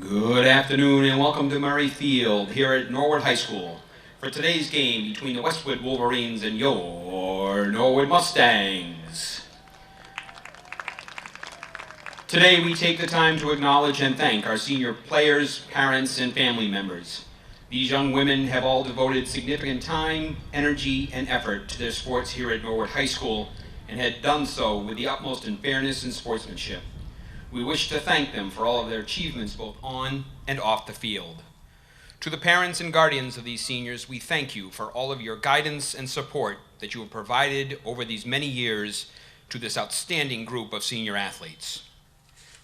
Good afternoon and welcome to Murray Field here at Norwood High School for today's game between the Westwood Wolverines and your Norwood Mustangs. Today we take the time to acknowledge and thank our senior players, parents, and family members. These young women have all devoted significant time, energy, and effort to their sports here at Norwood High School and had done so with the utmost in fairness and sportsmanship. We wish to thank them for all of their achievements both on and off the field. To the parents and guardians of these seniors, we thank you for all of your guidance and support that you have provided over these many years to this outstanding group of senior athletes.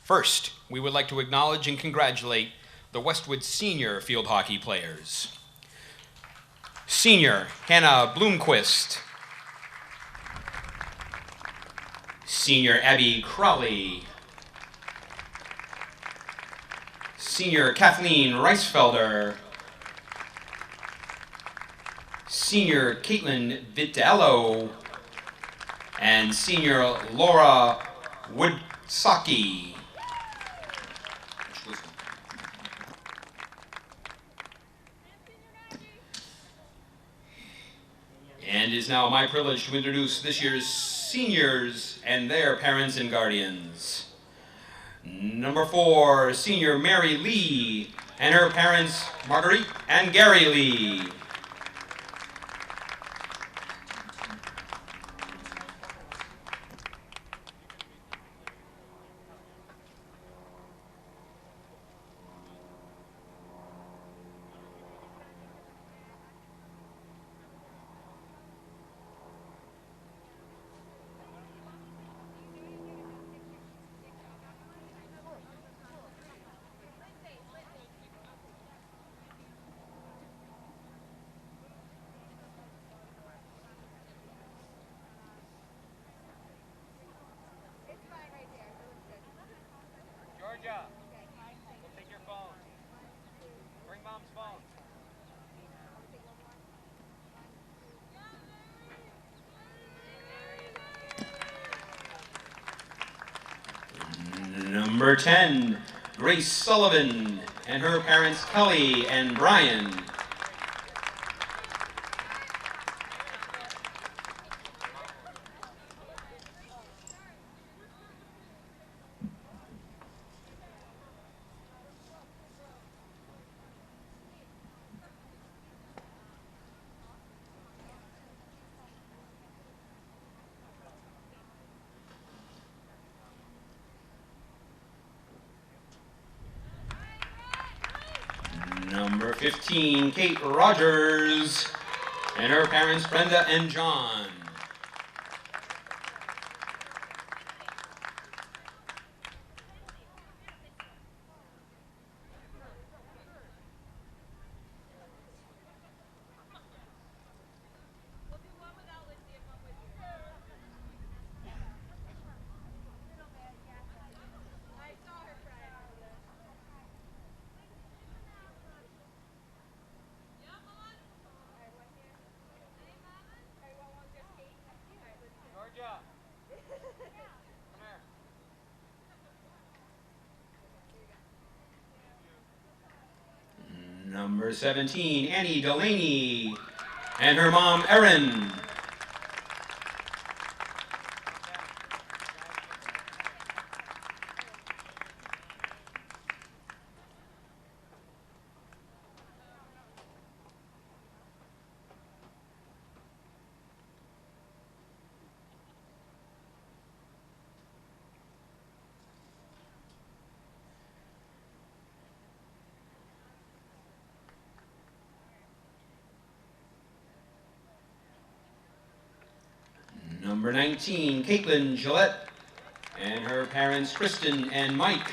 First, we would like to acknowledge and congratulate the Westwood senior field hockey players. Senior Hannah Bloomquist, Senior Abby Crowley, Senior Kathleen Reisfelder, Senior Caitlin Vitello, and Senior Laura Woodsaki. And it is now my privilege to introduce this year's seniors and their parents and guardians. Number 4, Senior Mary Lee and her parents Marguerite and Gary Lee. Georgia, we'll take your phone. Bring mom's phone. Number 10, Grace Sullivan and her parents Kelly and Brian. Number 15, Kate Rogers and her parents Brenda and John. Georgia, come here. Number 17, Annie Delaney and her mom Erin. Number 19, Caitlin Gillette and her parents Kristen and Mike.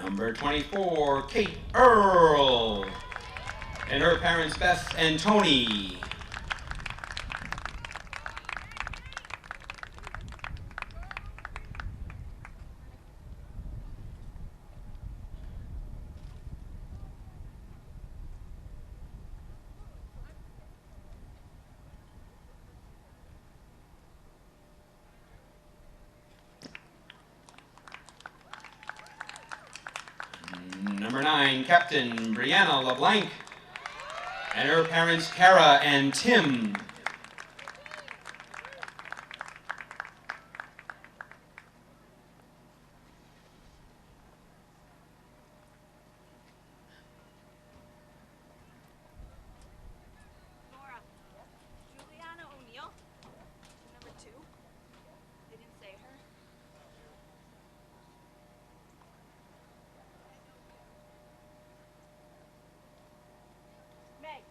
Number 24, Kate Earl, and her parents Beth and Tony. Number 9, Captain Brianna LeBlanc, and her parents Kara and Tim. Laura, Juliana O'Neill, number 2. They didn't say her. Meg,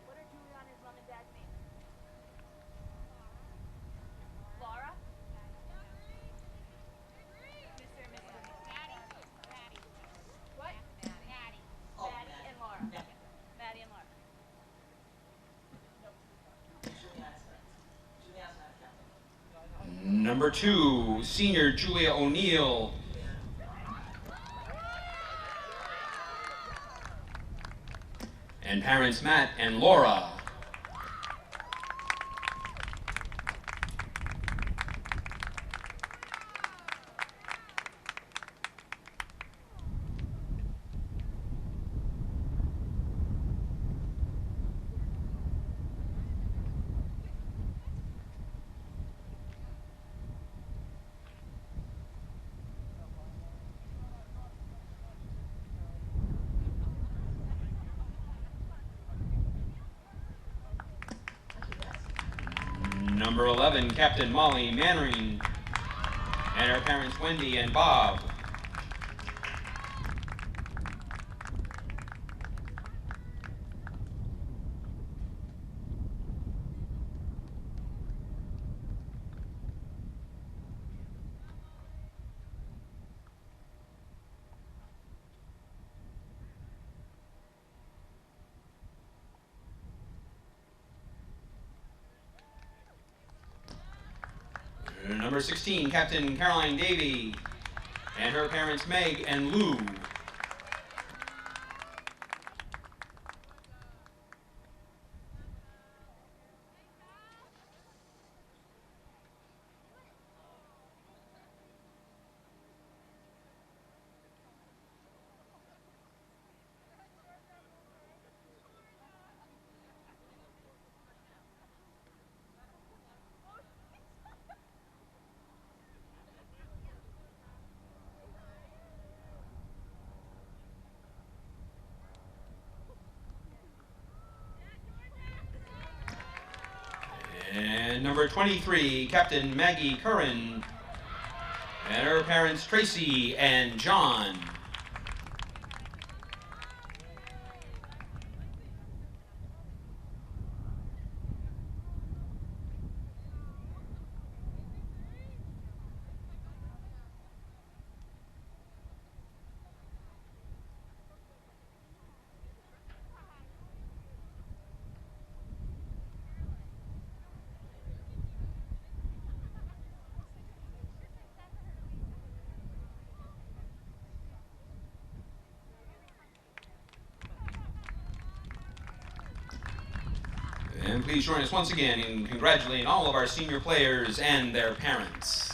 what are Juliana's mom and dad's names? Laura? Mr. and Mrs. What? Maddie and Laura. Maddie and Laura. Number 2, Senior Julia O'Neill, and parents Matt and Laura. Number 11, Captain Molly Mannering, and her parents Wendy and Bob. Number 16, Captain Caroline Davey, and her parents Meg and Lou. And number 23, Captain Maggie Curran, and her parents Tracy and John. And please join us once again in congratulating all of our senior players and their parents.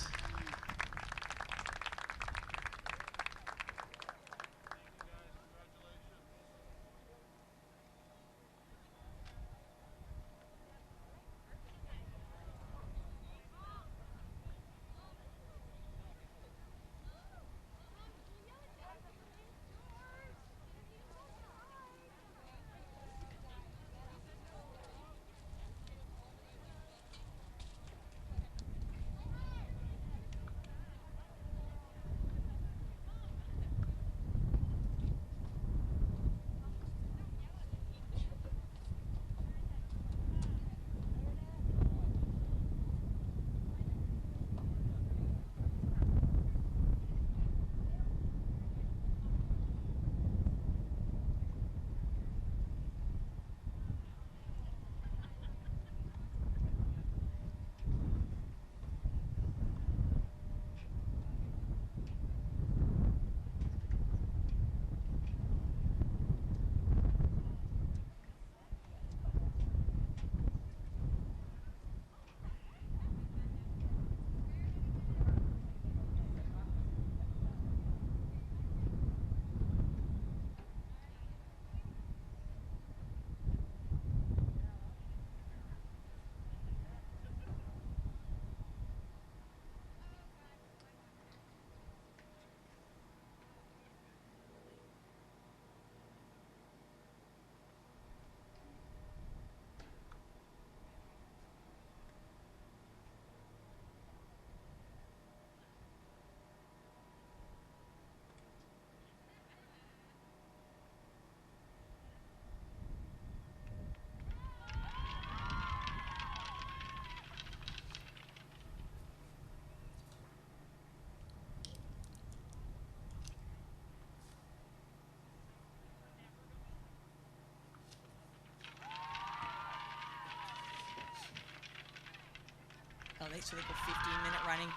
so they go 15-minute running.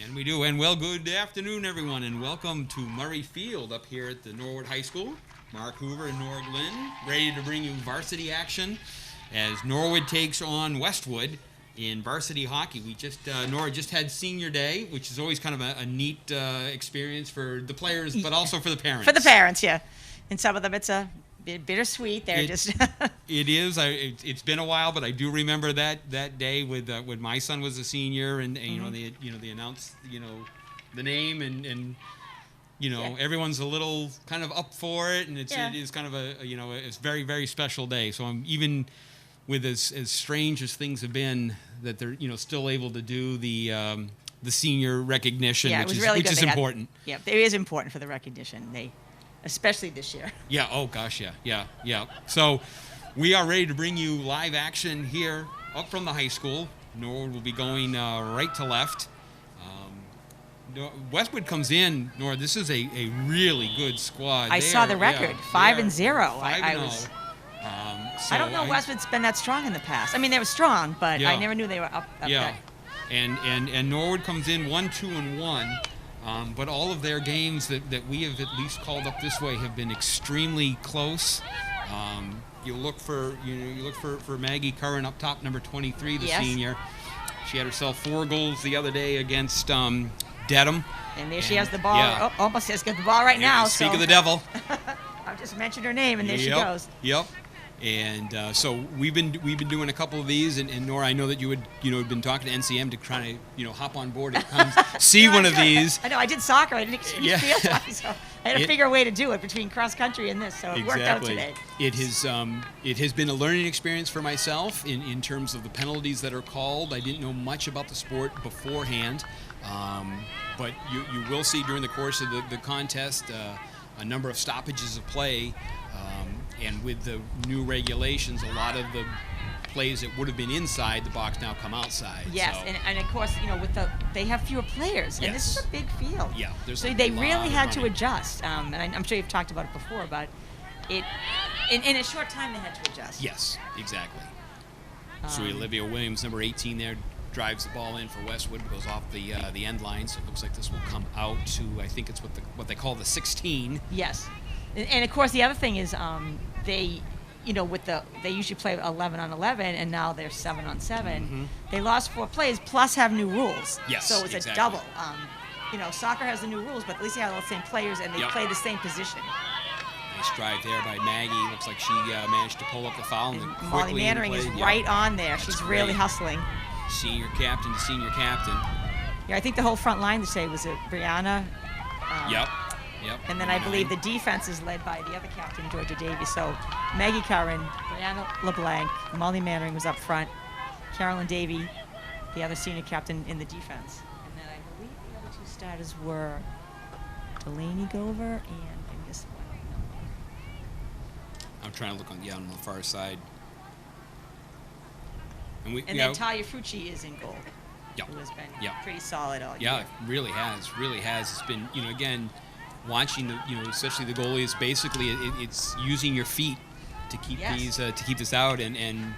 And we do. And well, good afternoon, everyone, and welcome to Murray Field up here at the Norwood High School. Mark Hoover and Nora Glenn ready to bring you varsity action as Norwood takes on Westwood in varsity hockey. We just Nora just had senior day, which is always kind of a neat experience for the players, but also for the parents. For the parents, yeah. And some of them, it's a bit bittersweet. They're just. It is. It's been a while, but I do remember that day with when my son was a senior, and they announced the name and. Everyone's a little kind of up for it, and it is kind of it's very, very special day. So I'm even with as strange as things have been that they're still able to do the senior recognition, which is important. It is important for the recognition. Especially this year. Yeah. Oh gosh. Yeah. So we are ready to bring you live action here up from the high school. Norwood will be going right to left. Westwood comes in, Nora. This is a really good squad. I saw the record, 5-0. I don't know Westwood's been that strong in the past. I mean, they were strong, but I never knew they were up there. And Norwood comes in 1-2-1. But all of their games that we have at least called up this way have been extremely close. You look for Maggie Curran up top, number 23, the senior. She had herself 4 goals the other day against Dedham. And there she has the ball. Yeah. Oh, almost has got the ball right now. Speak of the devil. I'll just mention her name, and there she goes. Yep. And so we've been doing a couple of these, and Nora, I know that you had been talking to NCM to try to hop on board and come see one of these. I know I did soccer. I didn't feel like so. I had to figure a way to do it between cross country and this, so it worked out today. It has been a learning experience for myself in terms of the penalties that are called. I didn't know much about the sport beforehand, but you will see during the course of the contest a number of stoppages of play. And with the new regulations, a lot of the plays that would have been inside the box now come outside. Yes, so. and of course, they have fewer players, and this is a big field. Yeah, so they really had to adjust. And I'm sure you've talked about it before, but in a short time they had to adjust. Yes, exactly. So Olivia Williams, number 18 there, drives the ball in for Westwood, goes off the end line, so it looks like this will come out to, I think it's what they call the 16. Yes. And of course, the other thing is they usually play 11 on 11, and now they're 7 on 7. Mm-hmm. They lost 4 plays plus have new rules. Yes, so it's a double. Soccer has the new rules, but at least they have all the same players and they play the same position. Nice drive there by Maggie. Looks like she managed to pull up the foul. And Molly Mannering is right on there. That's She's great. Really hustling. Senior captain to senior captain. Yeah, I think the whole front line today was Brianna. Yep. And then I believe the defense is led by the other captain, Georgia Davies. So Maggie Curran, Brianna LeBlanc, Molly Mannering was up front, Carolyn Davey, the other senior captain in the defense. And then I believe the other 2 starters were Delaney Gover and I missed one. I'm trying to look on the far side. And then Talia Frucci is in goal. Yep. Who has been pretty solid all year. Yeah, it really has. It's been, again, watching especially the goalies. Basically, it's using your feet to keep this out. And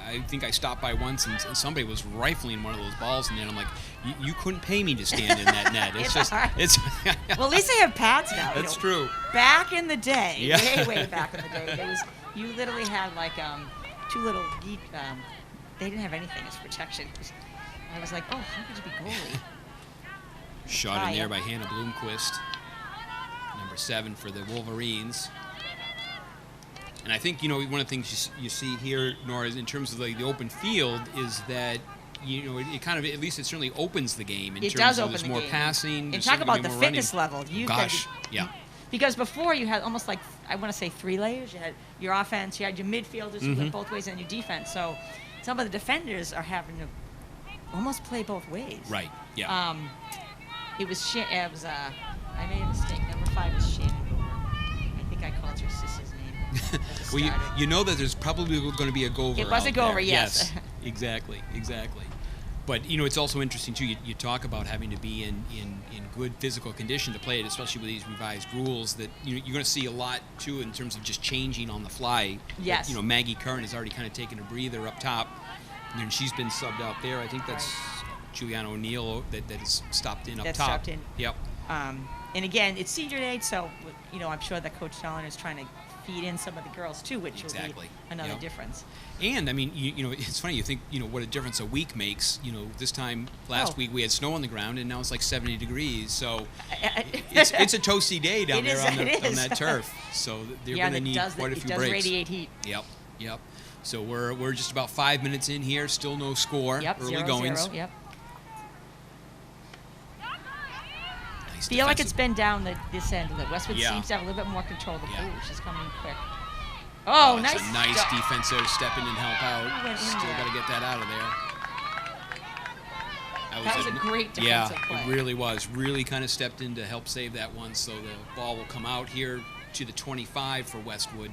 I think I stopped by once and somebody was rifling one of those balls, and then I'm like, you couldn't pay me to stand in that net. It's well, at least they have pads now. That's true. Back in the day, way back in the day, you literally had like 2 little they didn't have anything as protection. I was like, oh, how could you be goalie? Shot in there by Hannah Bloomquist, number 7 for the Wolverines. And I think, one of the things you see here, Nora, is in terms of the open field, is that, it kind of, at least it certainly opens the game. It does open there's the more game. passing. And talk about the fitness level. Yeah. Because before you had almost like, I want to say 3 layers. You had your offense, you had your midfielders who went both ways, and your defense. So some of the defenders are having to almost play both ways. Right. Yeah. It was I made a mistake. Number 5 is Shannon Gover. I think I called her sister's name. Well, you know that there's probably going to be a Gover. It was a Gover, yes. Exactly. But it's also interesting too. You talk about having to be in good physical condition to play it, especially with these revised rules. That you're going to see a lot too in terms of just changing on the fly. Yes. Maggie Curran has already kind of taken a breather up top, and then she's been subbed out there. I think that's Juliana O'Neill that has stopped in up That's top. stopped in. Yep. And again, it's senior day, so I'm sure that Coach Talon is trying to feed in some of the girls too, which will Exactly. be another Yep. difference. And I mean, it's funny. You think what a difference a week makes. This time last week we had snow on the ground, and now it's like 70 degrees. So it's a toasty day down It there is, on that turf. So they're Yeah, going to and need quite a few it does breaks. radiate heat. Yep. So we're just about 5 minutes in here. Still no score. Yep, Early 0-0, goings. Yep. Nice Feel like defensive- it's been down this end. That Westwood Yeah. seems to have a little bit more control of the Yeah. ball, which is coming in quick. Oh, It's nice. a nice stop. defensive step in and help out. Went in Still there. got to get that out of there. That was a great defensive play. It really was. Really kind of stepped in to help save that one. So the ball will come out here to the 25 for Westwood.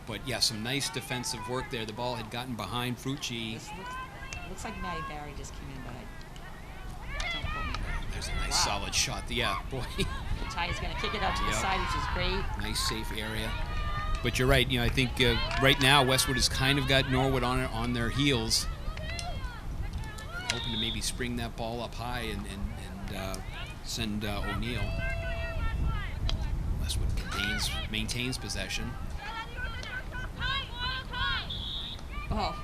But yeah, some nice defensive work there. The ball had gotten behind Frucci. This looks like Maddie Barry just came in, but don't quote me. There's a nice Wow. solid shot. Yeah, boy. Ty's going to kick it out to the Yep. side, which is great. Nice safe area. But you're right. I think right now Westwood has kind of got Norwood on their heels, hoping to maybe spring that ball up high and send O'Neill. Westwood maintains possession. Oh,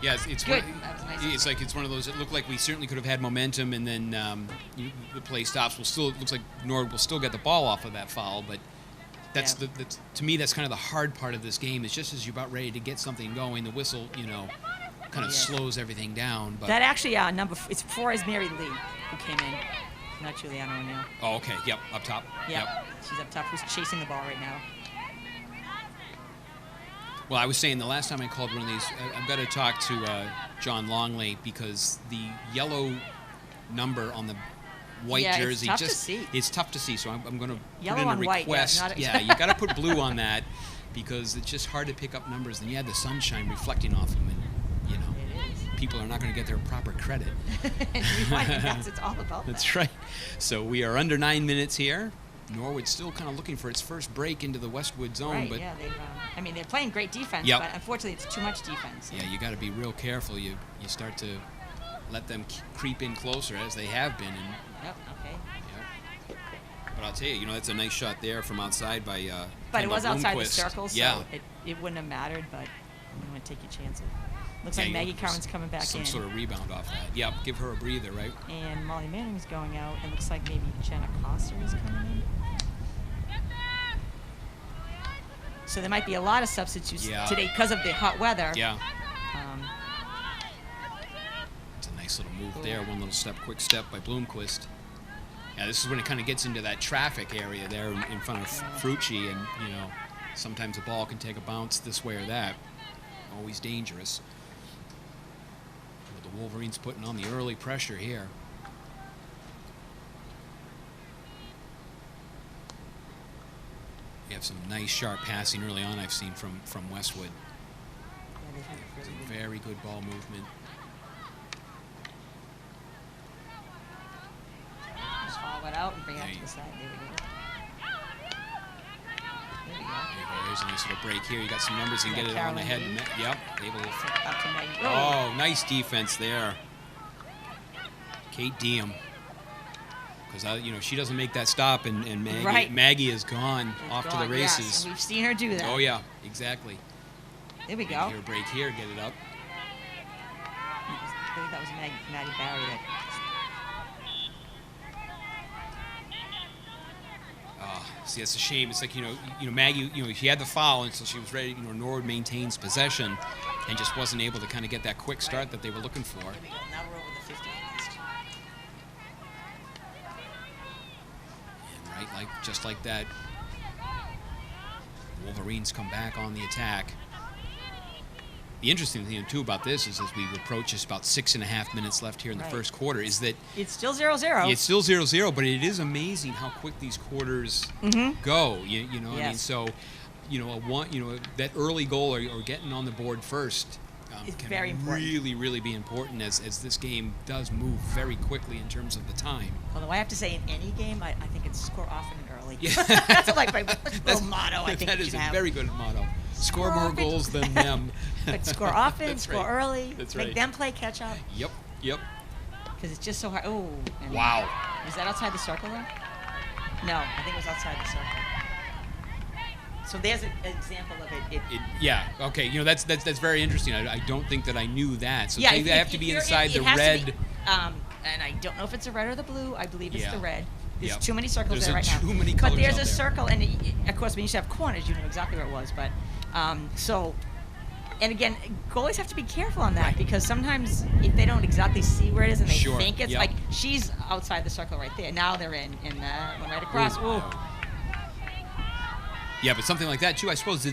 Yeah, it's good. one, That was nice. it's one of those. It looked like we certainly could have had momentum, and then the play stops. It looks like Norwood will still get the ball off of that foul, but that's Yeah. to me that's kind of the hard part of this game. Is just as you're about ready to get something going, the whistle kind of Yeah. slows everything down. But That actually, it's 4 is Mary Lee who came in, not Juliana O'Neill. oh, okay, yep, up top. Yep. She's up top. Who's chasing the ball right now? Well, I was saying the last time I called one of these, I've got to talk to John Longley because the yellow number on the white Yeah, it's jersey tough to see. it's tough to see. So I'm going to Yellow put in a on white, yeah, request. not- Yeah, you got to put blue on that because it's just hard to pick up numbers. And you have the sunshine reflecting off them, and It is. people are not going to get their proper credit. And I think that's it's all about. That's right. So we are under 9 minutes here. Norwood still kind of looking for its first break into the Westwood zone, Right, but yeah, they're playing great defense, Yep. but unfortunately it's too much defense. yeah, you got to be real careful. You start to let them creep in closer as they have been, and Yep, okay. but I'll tell you, that's a nice shot there from outside by. But it Kendall was outside the Blomqvist. circle, so Yeah, it wouldn't have mattered, but I'm going to take your chances. Looks Yeah, like you Maggie know, Curran's coming back some in. sort of rebound off that. Yep, give her a breather, right? And Molly Manning's going out. It looks like maybe Jenna Coster is coming in. So there might be a lot of substitutes Yeah. today because of the hot weather. Yeah, Um, it's a nice little move there. One little step, quick step by Bloomquist. Yeah, this is when it kind of gets into that traffic area there in front of Frucci, and sometimes the ball can take a bounce this way or that. Always dangerous. But the Wolverines putting on the early pressure here. We have some nice sharp passing early on I've seen from Westwood. yeah, they've had really Some good- very good ball movement. Just follow it out and bring it There out to you- the side. There we go. There we go. There you go. There's a nice little break here. You got some numbers. You can get it on the head. Caroline Yep. Able to. Up to Maggie. Oh, nice defense there. Kate Diem. Because she doesn't make that stop, and Maggie, Right. Maggie is gone It's off to gone, the yes, races. and we've seen her do that. Oh yeah, exactly. There we Maybe go. here, break here, get it up. I think that was Maddie Barry that. See, that's a shame. It's like Maggie. She had the foul, and so she was ready. Norwood maintains possession, and just wasn't able to kind of get that quick start that they were looking for. There we go. Now we're over the 50 list. And just like that, Wolverines come back on the attack. The interesting thing too about this is as we approach just about 6.5 minutes left here in the Right. first quarter is that It's still 0-0. it's still 0-0, but it is amazing how quick these quarters go. You know, I mean, Yes. so that early goal or getting on the board first It's can very important. really be important as this game does move very quickly in terms of the time. Although I have to say, in any game, I think it's score often and early. Yeah. That's like my little motto. I think that you is should a have. very good motto. Score Score more often. goals than them. But score often, That's score right. early, That's make right. them play catch up. Yep. because it's just so hard. Oh. And Wow. Is that outside the circle though? No, I think it was outside the circle. So there's an example of it. Yeah. Okay. That's very interesting. I don't think that I knew that. So Yeah, they have to be inside the has to red. be, and I don't know if it's the red or the blue. I believe it's Yeah. the red. There's Yep. too many circles There's there right now. too many but colors there's out a there. circle, and of course, when you used to have corners, you know exactly where it was. But so, and again, goalies have to be careful on that Right. because sometimes if they don't exactly see where it is and they Sure, think it's yep. like she's outside the circle right there. Now they're in the one right across. Ooh. Ooh. Yeah, but something like that too. I suppose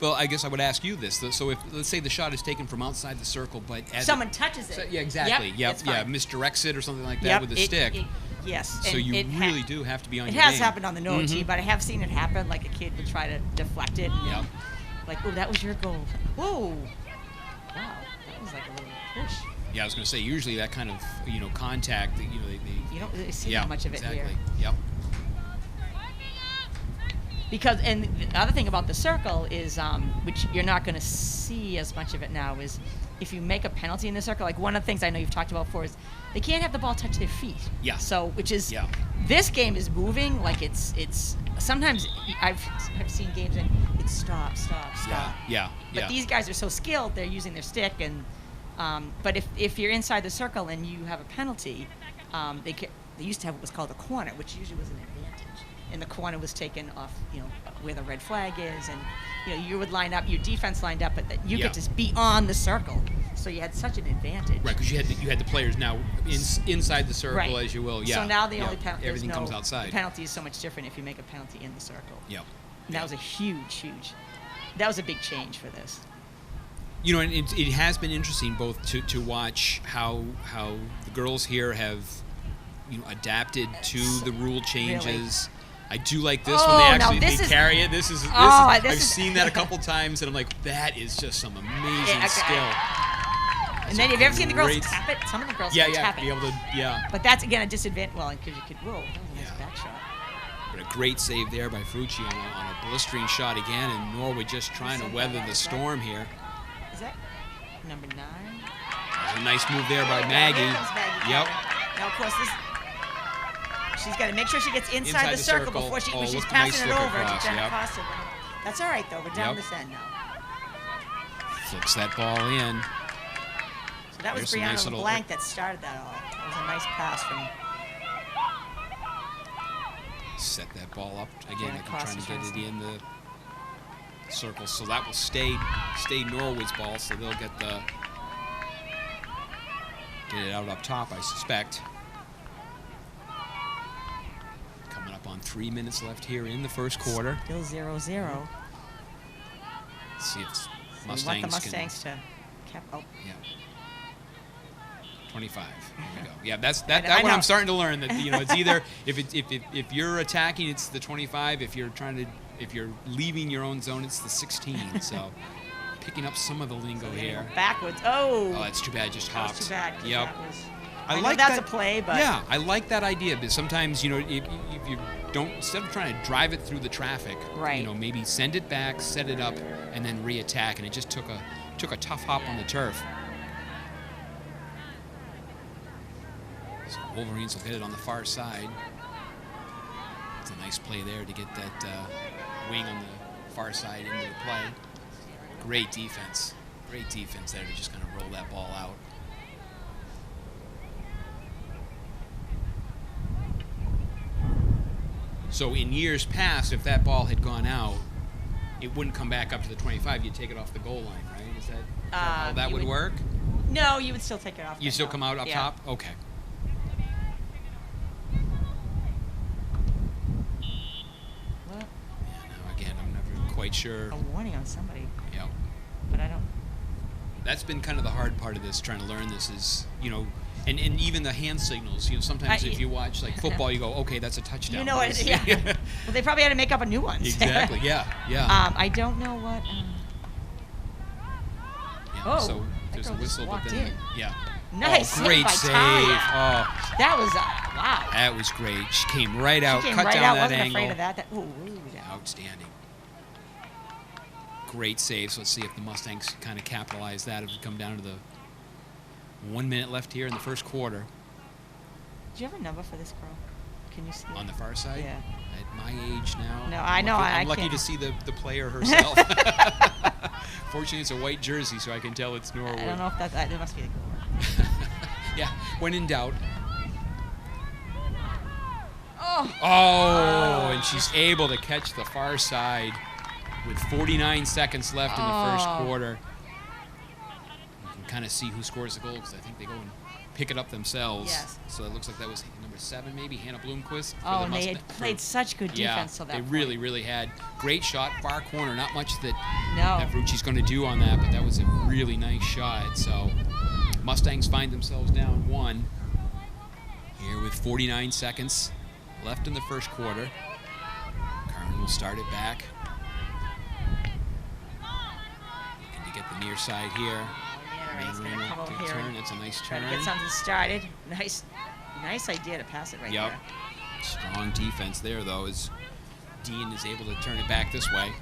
well, I guess I would ask you this. So if let's say the shot is taken from outside the circle, but as Someone touches it. yeah, exactly. Yep, Yep. it's Yeah, fine. misdirects it or something like that Yep, with a stick. Yes. So and you it really do have to be on It your has game. happened on the Norwood Mhm. team, but I have seen it happen. Like a kid would try to deflect it. And Yep. Like, oh, that was your goal. Whoa. Wow. That was like a little push. Yeah, I was going to say usually that kind of contact. They You don't really see yeah, that much of it exactly. here. Yep. Because, and the other thing about the circle is, which you're not going to see as much of it now, is if you make a penalty in the circle, like one of the things I know you've talked about before is they can't have the ball touch their feet. Yeah. So, which is, Yeah. this game is moving, like it's sometimes I've seen games and it's stop. Yeah. But yeah. these guys are so skilled, they're using their stick, and but if you're inside the circle and you have a penalty, they used to have what was called a corner, which usually was an advantage. And the corner was taken off, where the red flag is, and you would line up, your defense lined up, but that you Yeah. get to be on the circle, so you had such an advantage. Right, because you had the players now inside the circle, Right. as you will. Yeah. So now the yeah. only penalty, everything comes outside. The penalty is so much different if you make a penalty in the circle. Yeah. And that was a huge. That was a big change for this. And it has been interesting both to watch how the girls here have adapted to the rule changes. I do like this when Oh, they now actually this they is- carry it. This is I've seen that a couple times, and I'm like, that is just some amazing Yeah, okay. skill. And then have you ever seen the girls great- tap it? Some of the girls Yeah, tap be it. able to, yeah. But that's again a disadvantage. Well, because you could. Whoa, that was a nice Yeah. back shot. But a great save there by Frucci on a blistering shot again, and Norwood just trying to weather the storm here. Is that number 9? There's a nice move there by Maggie. There comes Maggie. Yep. Now, of course, she's got to make sure she gets inside the circle before when she's look, passing nice it look over. across, To Jenna yep. Costa. That's all right, though. We're down Yep. this end now. Flips that ball in. So that was There's some Brianna nice little- LeBlanc that started that all. That was a nice pass from. Set that ball up again. Jenna Like I'm trying to Costa get tries it in the circle, so that will stay Norwood's ball. So they'll get it out up top, I suspect. Coming up on 3 minutes left here in the first quarter. Still 0-0. Let's see if So we Mustangs want the can. Mustangs to cap. Oh, Yeah. 25. There we go. Yeah, that's I one know. I'm starting to learn that it's either if you're attacking, it's the 25. If you're leaving your own zone, it's the 16. So picking up some of the lingo here. backwards. Oh. Oh, that's too bad. Just That was hopped. too bad. 'Cause Yep. that was, I know like that's that, a play, but yeah, I like that idea. But sometimes if you don't, instead of trying to drive it through the traffic, Right. Maybe send it back, set it up, and then re-attack. And it just took a tough hop on the turf. So Wolverines will hit it on the far side. It's a nice play there to get that wing on the far side into the play. Great defense. Great defense there to just kind of roll that ball out. So in years past, if that ball had gone out, it wouldn't come back up to the 25. You'd take it off the goal line, right? Is that how that you would would- work? No, you would still take it off. You the still top. come out up Yeah. top? Okay. Well, Yeah, no, again, I'm never quite sure. a warning on somebody, Yeah. but I don't. That's been kind of the hard part of this, trying to learn this is, and even the hand signals. Sometimes if you watch like football, you go, okay, that's a touchdown. You know what? Yeah. Well, they probably had to make up a new one. Exactly. Yeah. Yeah. I don't know what. Yeah, Oh, so that there's a girl just whistle, but walked then in. yeah. Nice Oh, hit great by save. Talia. Oh, That was wow. that was great. She came right out, She came cut right down out. that Wasn't angle. afraid of that. Ooh, that. Outstanding. Great save. So let's see if the Mustangs kind of capitalize that as we come down to the 1 minute left here in the first quarter. Do you have a number for this girl? Can you see On it? the far side? Yeah. At my age now. No, I know, I'm I lucky can't. to see the player herself. Fortunately, it's a white jersey, so I can tell it's Norwood. I don't know if that must be the goal. Yeah, when in doubt. Oh! Oh, and she's able to catch the far side with 49 seconds left in the first quarter. You can kind of see who scores the goal because I think they go and pick it up themselves. Yes. So it looks like that was number 7, maybe, Hannah Bloomquist. Oh, and they had played such good defense till that they point. really, really had. Great shot, far corner. Not much that No. Rucci's going to do on that, but that was a really nice shot. So Mustangs find themselves down 1 here with 49 seconds left in the first quarter. Carmen will start it back. Looking to get the near side here. He's going to come over Good here turn. and That's a nice try turn. to get something started. Nice idea to pass it right Yep. there. Strong defense there, though, as Dean is able to turn it back this way.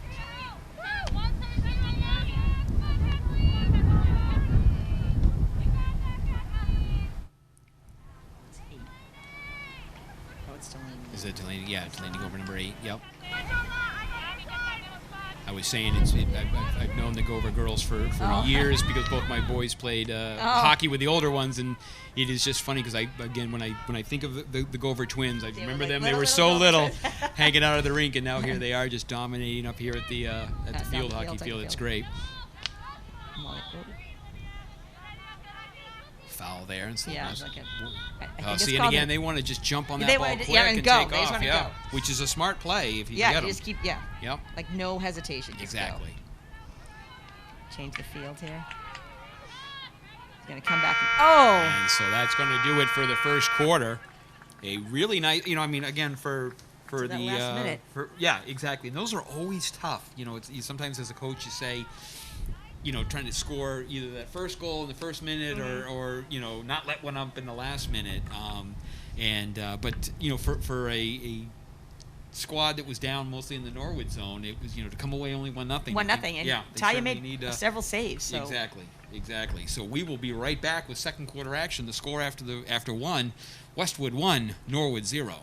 It's 8. Oh, it's still in. Is it Delaney? Yeah, Delaney over number 8. Yep. I was saying I've known the Gover girls for years because both my boys played hockey with the older ones, and it is just funny because when I think of the Gover twins, I remember like them. They little were so Gover little, twins. hanging out of the rink, and now here they are just dominating up here at the field hockey field. It's great. Foul there, and so Yeah, that's- it's like I think it's see, and called again, a- they want to just jump on that They ball wanna- quick yeah, and and go. take They just off, wanna yeah, go. which is a smart play if you Yeah, get you them. just keep, Yep, like no hesitation. Just exactly. Go. Change the field here. He's going to come back. And so that's going to do it for the first quarter. A really nice, again, for To that the last minute. yeah, exactly. And those are always tough. Sometimes as a coach you say, trying to score either that first goal in the first minute or not let one up in the last minute. But for a squad that was down mostly in the Norwood zone, it was to come away only 1-0. 1-0, and yeah, Talia certainly made need, several saves. So. Exactly. So we will be right back with second quarter action. The score after 1, Westwood 1, Norwood 0.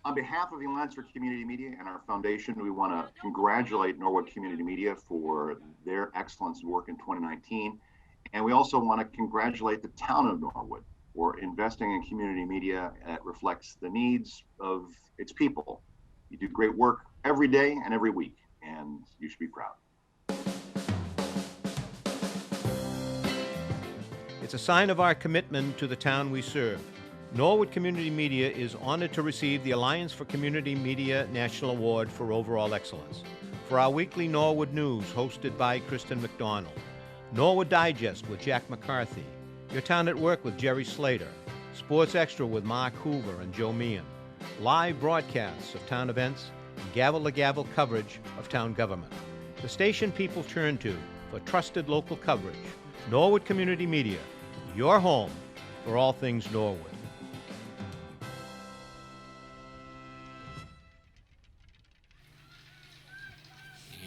On behalf of the Alliance for Community Media and our foundation, we want to congratulate Norwood Community Media for their excellence work in 2019. And we also want to congratulate the town of Norwood for investing in community media that reflects the needs of its people. You do great work every day and every week, and you should be proud. It's a sign of our commitment to the town we serve. Norwood Community Media is honored to receive the Alliance for Community Media National Award for Overall Excellence. For our weekly Norwood News, hosted by Kristen McDonald. Norwood Digest with Jack McCarthy. Your Town at Work with Jerry Slater. Sports Extra with Mark Hoover and Joe Meehan. Live broadcasts of town events and gavel-to-gavel coverage of town government. The station people turn to for trusted local coverage. Norwood Community Media, your home for all things Norwood.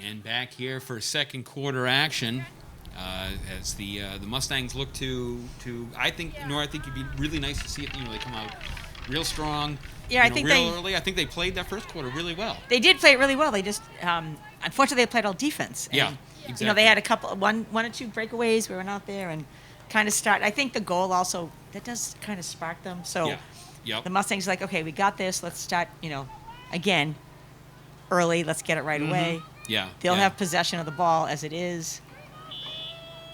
And back here for second quarter action, as the Mustangs look to I think it'd be really nice to see it. They come out real strong. Yeah, I think real early. I think they played that first quarter really well. They did play it really well. They just, unfortunately, they played all defense. And, Yeah, exactly. They had one or two breakaways. We went out there and kind of start. I think the goal also that does kind of spark them. So Yeah. Yep. the Mustangs are like, okay, we got this. Let's start. Again, early. Let's get it right away. Yeah. They'll yeah. have possession of the ball as it is.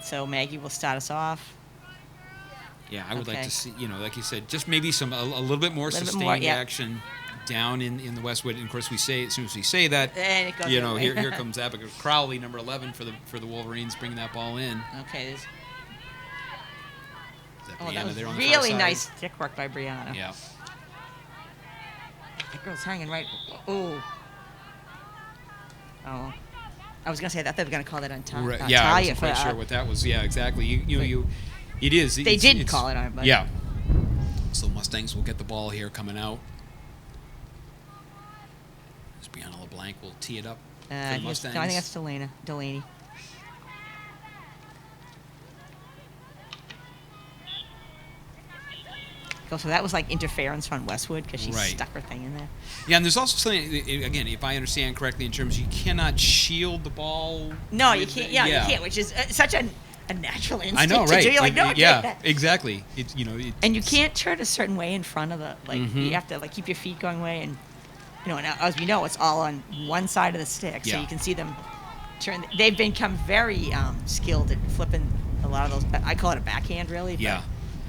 So Maggie will start us off. Yeah, I would like Okay. to see, like you said, just maybe a little bit more Little bit sustained more, yeah. action down in the Westwood. And of course, as soon as we say that, And it goes the other way. here comes Abigail Crowley, number 11 for the Wolverines, bringing that ball in. Okay. Oh, Brianna that was there on the far really side. nice stick work by Brianna. Yeah. That girl's hanging right. Oh. Oh. I was gonna say that they were gonna call that on Right. Talia. Yeah, I wasn't for, quite sure what that was. Yeah, exactly. It is. They did call it on, but yeah. So Mustangs will get the ball here coming out. As Brianna LeBlanc will tee it up for the Mustangs. No, I think that's Delaney. So that was like interference on Westwood because she Right. stuck her thing in there. Yeah, and there's also something, again, if I understand correctly, in terms you cannot shield the ball. No, you with can't. the- Yeah, you can't, which is such a natural instinct I know, to right? do. You're like, no, I yeah, can't. exactly. It's And you can't turn a certain way in front of the, like, Mhm. you have to, like, keep your feet going away. And, and as we know, it's all on one side of the stick. So Yeah. you can see them turn. They've become very skilled at flipping a lot of those. I call it a backhand, really. Yeah.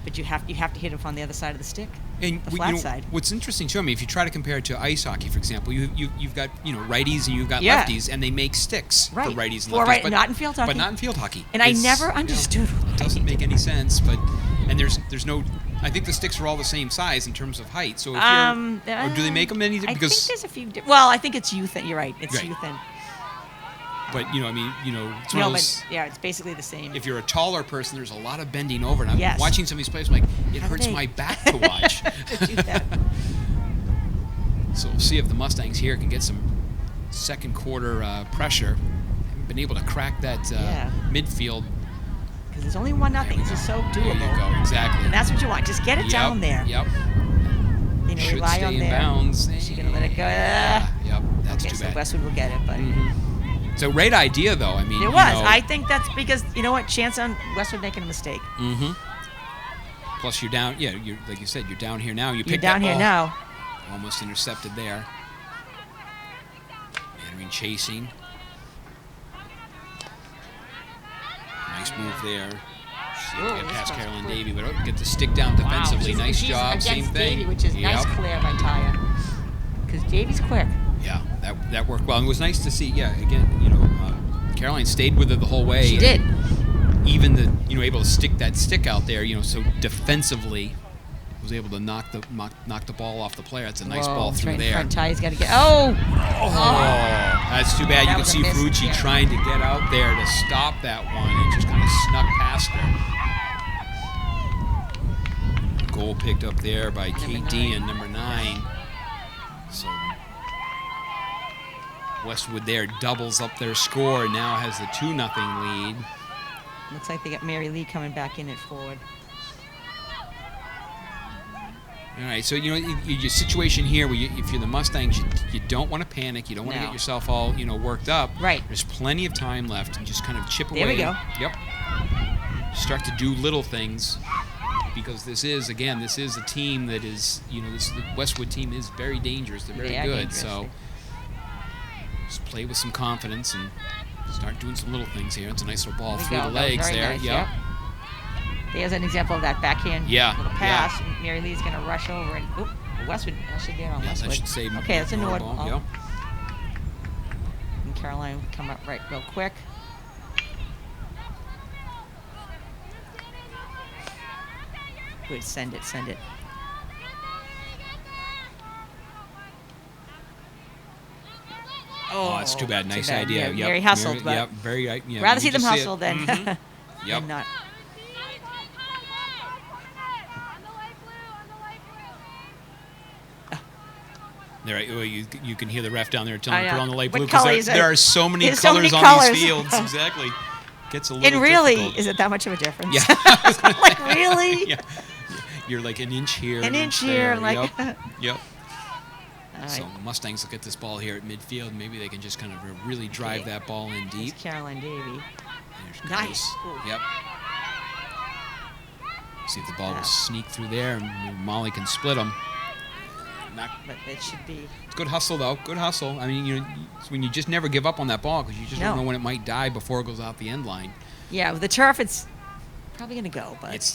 But you have to hit it on the other side of the stick. And The flat side. What's interesting too, I mean, if you try to compare it to ice hockey, for example, you've got righties and you've got Yeah. lefties, and they make sticks for Right. righties and For lefties, right- but not in field hockey. But not in field hockey. And I It's, never understood why It doesn't they make any sense, but there's no. I think the sticks are all the same size in terms of height. So if or do they make them any? I think Because there's a few. Well, I think it's youth. You're right. It's Right. youth and. but it's one No, of but those. yeah, it's basically the same. If you're a taller person, there's a lot of bending over, and I'm Yes. watching some of these plays. I'm like, it How do hurts they- my back to watch. To do that. So we'll see if the Mustangs here can get some second quarter pressure. Haven't been able to crack that Yeah. midfield. Because there's only 1-0. There we This is go. so doable. There you go, exactly. And that's what you want. Just get it down there. Yep. Should Rely stay on in there. bounds. She's gonna let it go. Yeah, yep. That's Okay, too so bad. Westwood will get it, but It's a great idea, though. I mean, it was. I think that's because you know what? Chance on Westwood making a mistake. Plus, you're down. Yeah, you're like you said. You're down here now. You You're pick down that here ball. now. Almost intercepted there. Mannering chasing. Nice move there. See if we Ooh, get this past one's Carolyn quick. Davey, but get the stick down defensively. Wow, Nice she's job. against Same thing. Davey, which is nice clear by Taya. Because Davey's quick. Yeah, that worked well. And it was nice to see. Yeah, again, Caroline stayed with her the whole way. She did. Even able to stick that stick out there. So defensively, was able to knock the ball off the player. That's a nice Whoa, ball it's through right in there. front. Taya's got to get. Oh! That's too bad. That You can was a see miss, Ferrucci yeah. trying to get out there to stop that one and just kind of snuck past her. Goal picked up there by Kate Dean, number 9. So Westwood there doubles up their score and now has the 2-0 lead. Looks like they got Mary Lee coming back in at forward. All right, so your situation here, where if you're the Mustangs, you don't want to panic, you don't want to No. get yourself all worked up. Right. There's plenty of time left, and just kind of chip away. There we go. Yep. Start to do little things, because this is a team that is the Westwood team is very dangerous. They're very They are good. dangerous. So just play with some confidence and start doing some little things here. It's a nice little ball There we through go. the That was legs very there. nice, Yep. There's an example of that backhand Yeah, little pass. And Mary Lee's going to rush over and Westwood. That should get on Yeah, Westwood. that should save. Okay, that's a more Nord ball. ball. Yep. And Caroline will come up right real quick. Good, send it. Oh, that's too bad. Nice bad. idea. Yeah, Yep. Mary hustled, but Yep. Very. Yeah, rather you see them just hustle than, Mhm. Yep. than not. There, you can hear the ref down there telling I him to put know. on the light What blue, because colors there are- are so many there's so many colors on colors. these fields. Exactly. Gets a little And really, difficult. is it that much of a difference? Yeah. Like, really? Yeah. You're like an inch here. An inch here, there. like- Yep. All So right. Mustangs will get this ball here at midfield. Maybe they can just kind of really drive that ball in deep. There's Caroline Davey. There's Nice. Grace. Ooh. Yep. See if the ball will sneak through there, and maybe Molly can split them. But it should be. It's good hustle, though. Good hustle. I mean, it's when you just never give up on that ball, because you just don't No. know when it might die before it goes out the end line. Yeah, with the turf, it's probably going to go. But It's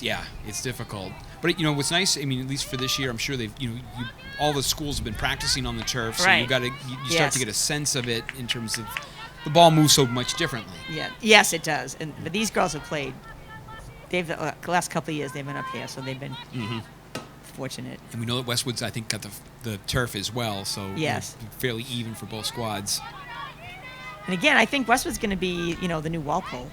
difficult. But what's nice, I mean, at least for this year, I'm sure they've all the schools have been practicing on the turf, so Right. you start Yes. to get a sense of it in terms of the ball moves so much differently. yeah, yes, it does. But these girls have played they've the last couple of years they've been up here, so they've been Mm-hmm. fortunate. And we know that Westwood's, I think, got the turf as well, so Yes. fairly even for both squads. And again, I think Westwood's going to be, the new Walpole.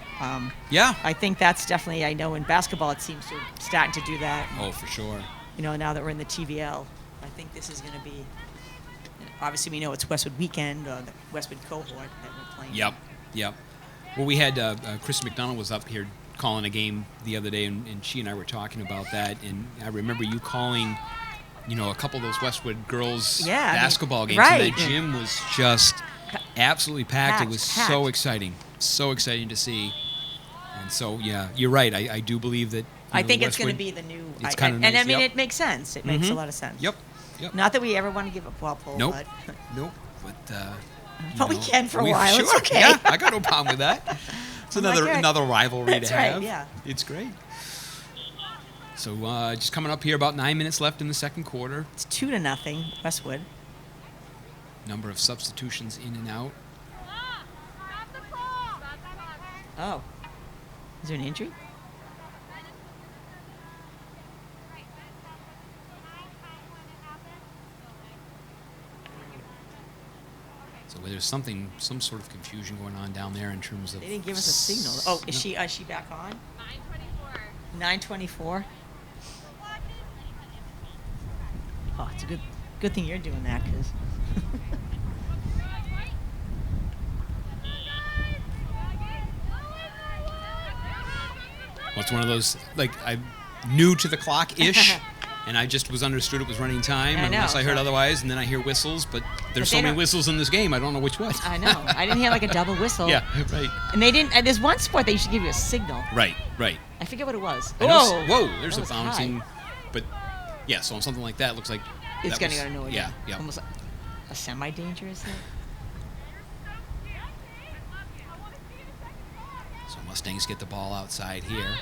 Yeah. I think that's definitely. I know in basketball it seems to starting to do that. Oh, for sure. Now that we're in the TVL, I think this is going to be. Obviously, we know it's Westwood weekend, the Westwood cohort that we're playing. Yep. Well, we had Chris McDonald was up here calling a game the other day, and she and I were talking about that. And I remember you calling, a couple of those Westwood girls basketball games, right. and that gym was just absolutely packed. It was Packed. so exciting to see. And so, yeah, you're right. I do believe that. I think it's Westwood, going to be the new. It's kind of nice. And I mean, Yep. it makes sense. It makes a Mhm. lot of sense. Yep. Not that we ever want to give up Walpole, Nope. but Nope. but we can for a while. Sure. It's okay. Yeah, I got no problem with that. It's I'm like, yeah. another rivalry That's to right, have. yeah. It's great. So just coming up here, about 9 minutes left in the second quarter. It's 2-0 Westwood. Number of substitutions in and out. Oh, is there an injury? So there's some sort of confusion going on down there in terms of. They didn't give us a signal. Oh, is she back on? 9:24. Oh, it's a good thing you're doing that, because. Well, it's one of those, I'm new to the clock-ish, and I just understood it was running time, I know, unless I heard so- otherwise, and then I hear whistles, but there's so they many don't- whistles in this game, I don't know which one. I know. I didn't hear like a double whistle. Yeah, right. And they didn't. And there's one sport they used to give you a signal. Right. I forget what it was. I know whoa, there's that a was bouncing, high. but yeah, so on something like that, it looks like It's that going to was- go to no Yeah, yeah. Almost like a semi-dangerous hit. So Mustangs get the ball outside here.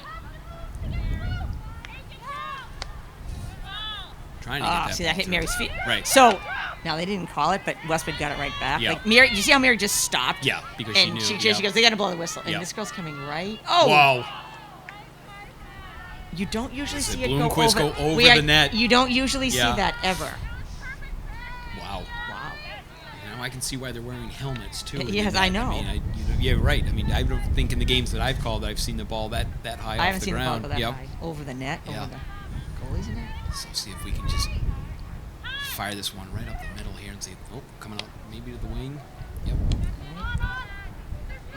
Trying to get that See, ball that hit through. Mary's feet. Right. So, now they didn't call it, but Westwood got it right back. Yeah. Like Mary, you see how Mary just stopped? Yeah, because And she knew. she goes, they got to blow the whistle. And Yeah. this girl's coming right. Oh! Wow. You don't usually Does the see it go Bloomquist over, go over the net? You don't usually Yeah. see that ever. Wow. Wow. I can see why they're wearing helmets too. Yes, I know. Yeah, right. I mean, I don't think in the games that I've called, I've seen the ball that high I off haven't the seen ground. the ball go that Yep. high. Over the net, Yeah. over the goalie's net. So see if we can just fire this one right up the middle here and see. Oh, coming out maybe to the wing. Yep.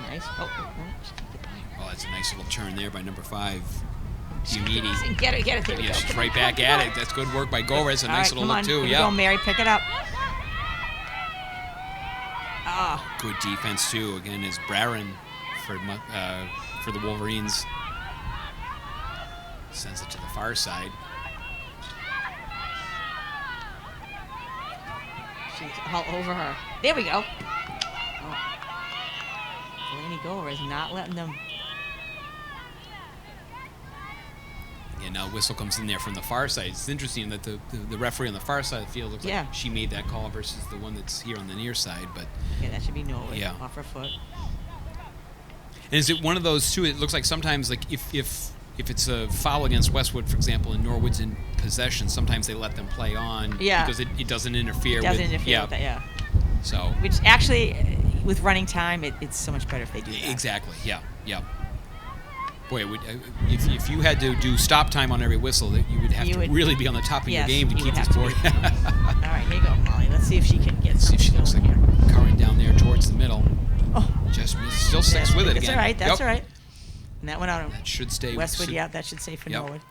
Nice. Oh, just keep it by. Oh, that's a nice little turn there by number 5, Get Giamini. it, there we Yeah, go. she's Come right on, back come at on. it. That's good work by Gores. A All nice right, little come look on. too. Here we go, Yeah. Mary, pick it up. Ah, Good defense too. Again, is Barron for the Wolverines. Sends it to the far side. she's all over her. There we go. Oh. Delaney Gower is not letting them. Again, now whistle comes in there from the far side. It's interesting that the referee on the far side of the field looks Yeah. like she made that call versus the one that's here on the near side. But Okay, that should be no. Yeah. Off her foot. and is it one of those too? It looks like sometimes like if it's a foul against Westwood, for example, and Norwood's in possession, sometimes they let them play on Yeah. because it doesn't interfere. It doesn't with, interfere with that, yeah. So Which actually, with running time, it's so much better if they do that. exactly, yeah. Boy, it would, if you had to do stop time on every whistle, that you would have to really be on the top of Yes, your game to you keep would this have board. to be. All right, here you go, Molly. Let's see if she can get See if she looks like something going here. current down there towards the middle. Oh, Just still sticks with it that's again. all right. That's Yep. all right. And that went out. That should stay. Westwood, should- yeah, that should stay for Yep. Norwood.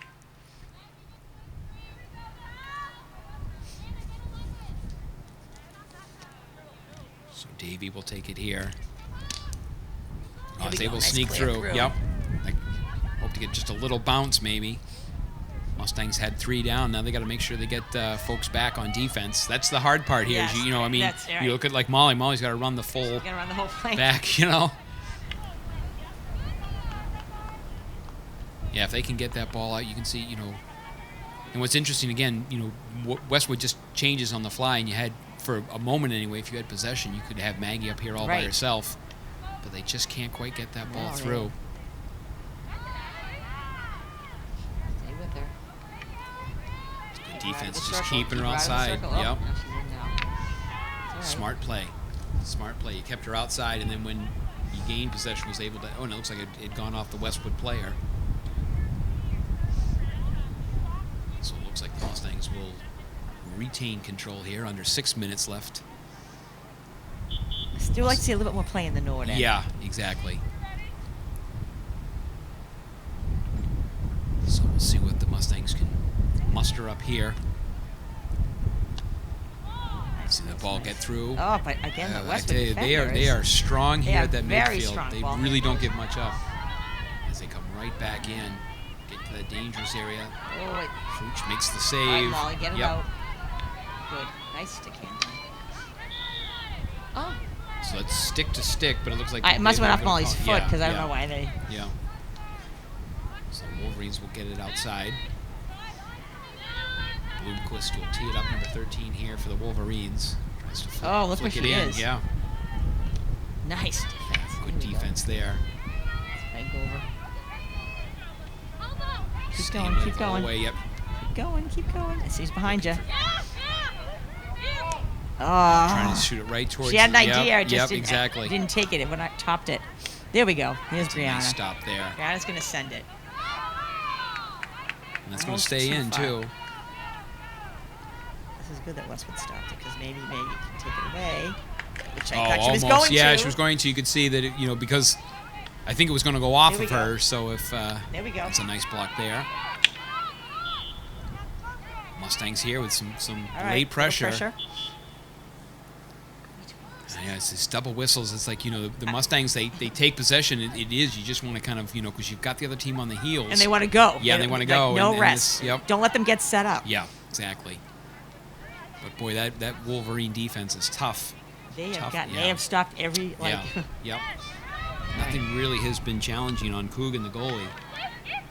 So Davey will take it here. There we It's go. able to Nice sneak clear through. through. Yep. Hope to get just a little bounce maybe. Mustangs had 3 down. Now they got to make sure they get folks back on defense. That's the hard part here. Yes, Is I mean, that's right. you look at like Molly. Molly's got to run the full You're gonna run the whole play. back. Yeah, if they can get that ball out, you can see. And what's interesting again, Westwood just changes on the fly, and you had for a moment anyway. If you had possession, you could have Maggie up here all by Right. herself, but they just can't quite get that ball No, through. defense the just circle. keeping her Keep out of the outside. circle. Oh, Yep. now she's in now. It's all right. Smart play. Smart play. You kept her outside, and then when you gained possession, was able to. Oh, no, it looks like it had gone off the Westwood player. So it looks like the Mustangs will retain control here. Under 6 minutes left. Still like to see a little bit more play in the Nord end. Yeah, exactly. So we'll see what the Mustangs can muster up here. See the ball get through. Oh, but again, the I Westwood tell you, they defenders. are strong They here are at that very midfield. strong They ball really don't handlers. give much up as they come right back in, get to that dangerous area. Oh, wait. Fruch makes the All right, save. Molly, get him Yep. out. Good. Nice stick handling. Oh. So it's stick to stick, but it looks like It must have they're went off gonna Molly's call- foot because I don't yeah, know why they. Yeah. So Wolverines will get it outside. Bloomquist will tee it up, number 13 here for the Wolverines. Tries to Oh, look flick where it she in. is. Yeah. Nice defense. Good There we go. defense there. Bank over. Keep Staying going, with keep it all the going. way, yep. Keep going, keep going. I see he's behind you. Trying Oh. to shoot it right towards She had an yep, idea. It just yep, didn't, exactly. didn't take it. It when I topped it. There we go. Here's It's a Brianna. nice stop there. Brianna's going to send it. And that's going to Almost stay too in, far. too. This is good that Westwood stopped it because maybe Maggie can take it away. Which I Oh, thought she was almost. going Yeah, to. she was going to. You could see that, because I think it was going to go off There we of her. go. So if There we go. that's a nice block there. Mustangs here with some All right, late little pressure. Yeah, it's these double whistles. It's like, the Mustangs, they take possession. It is. You just want to kind of, because you've got the other team on the heels. And they want to go. Yeah, they want to go. No and rest. yep. Don't let them get set up. Yeah, exactly. But boy, that Wolverine defense is tough. They have Tough, gotten. yeah. They have stopped every Yeah. Yep. Nothing really has been challenging on Coogan, the goalie,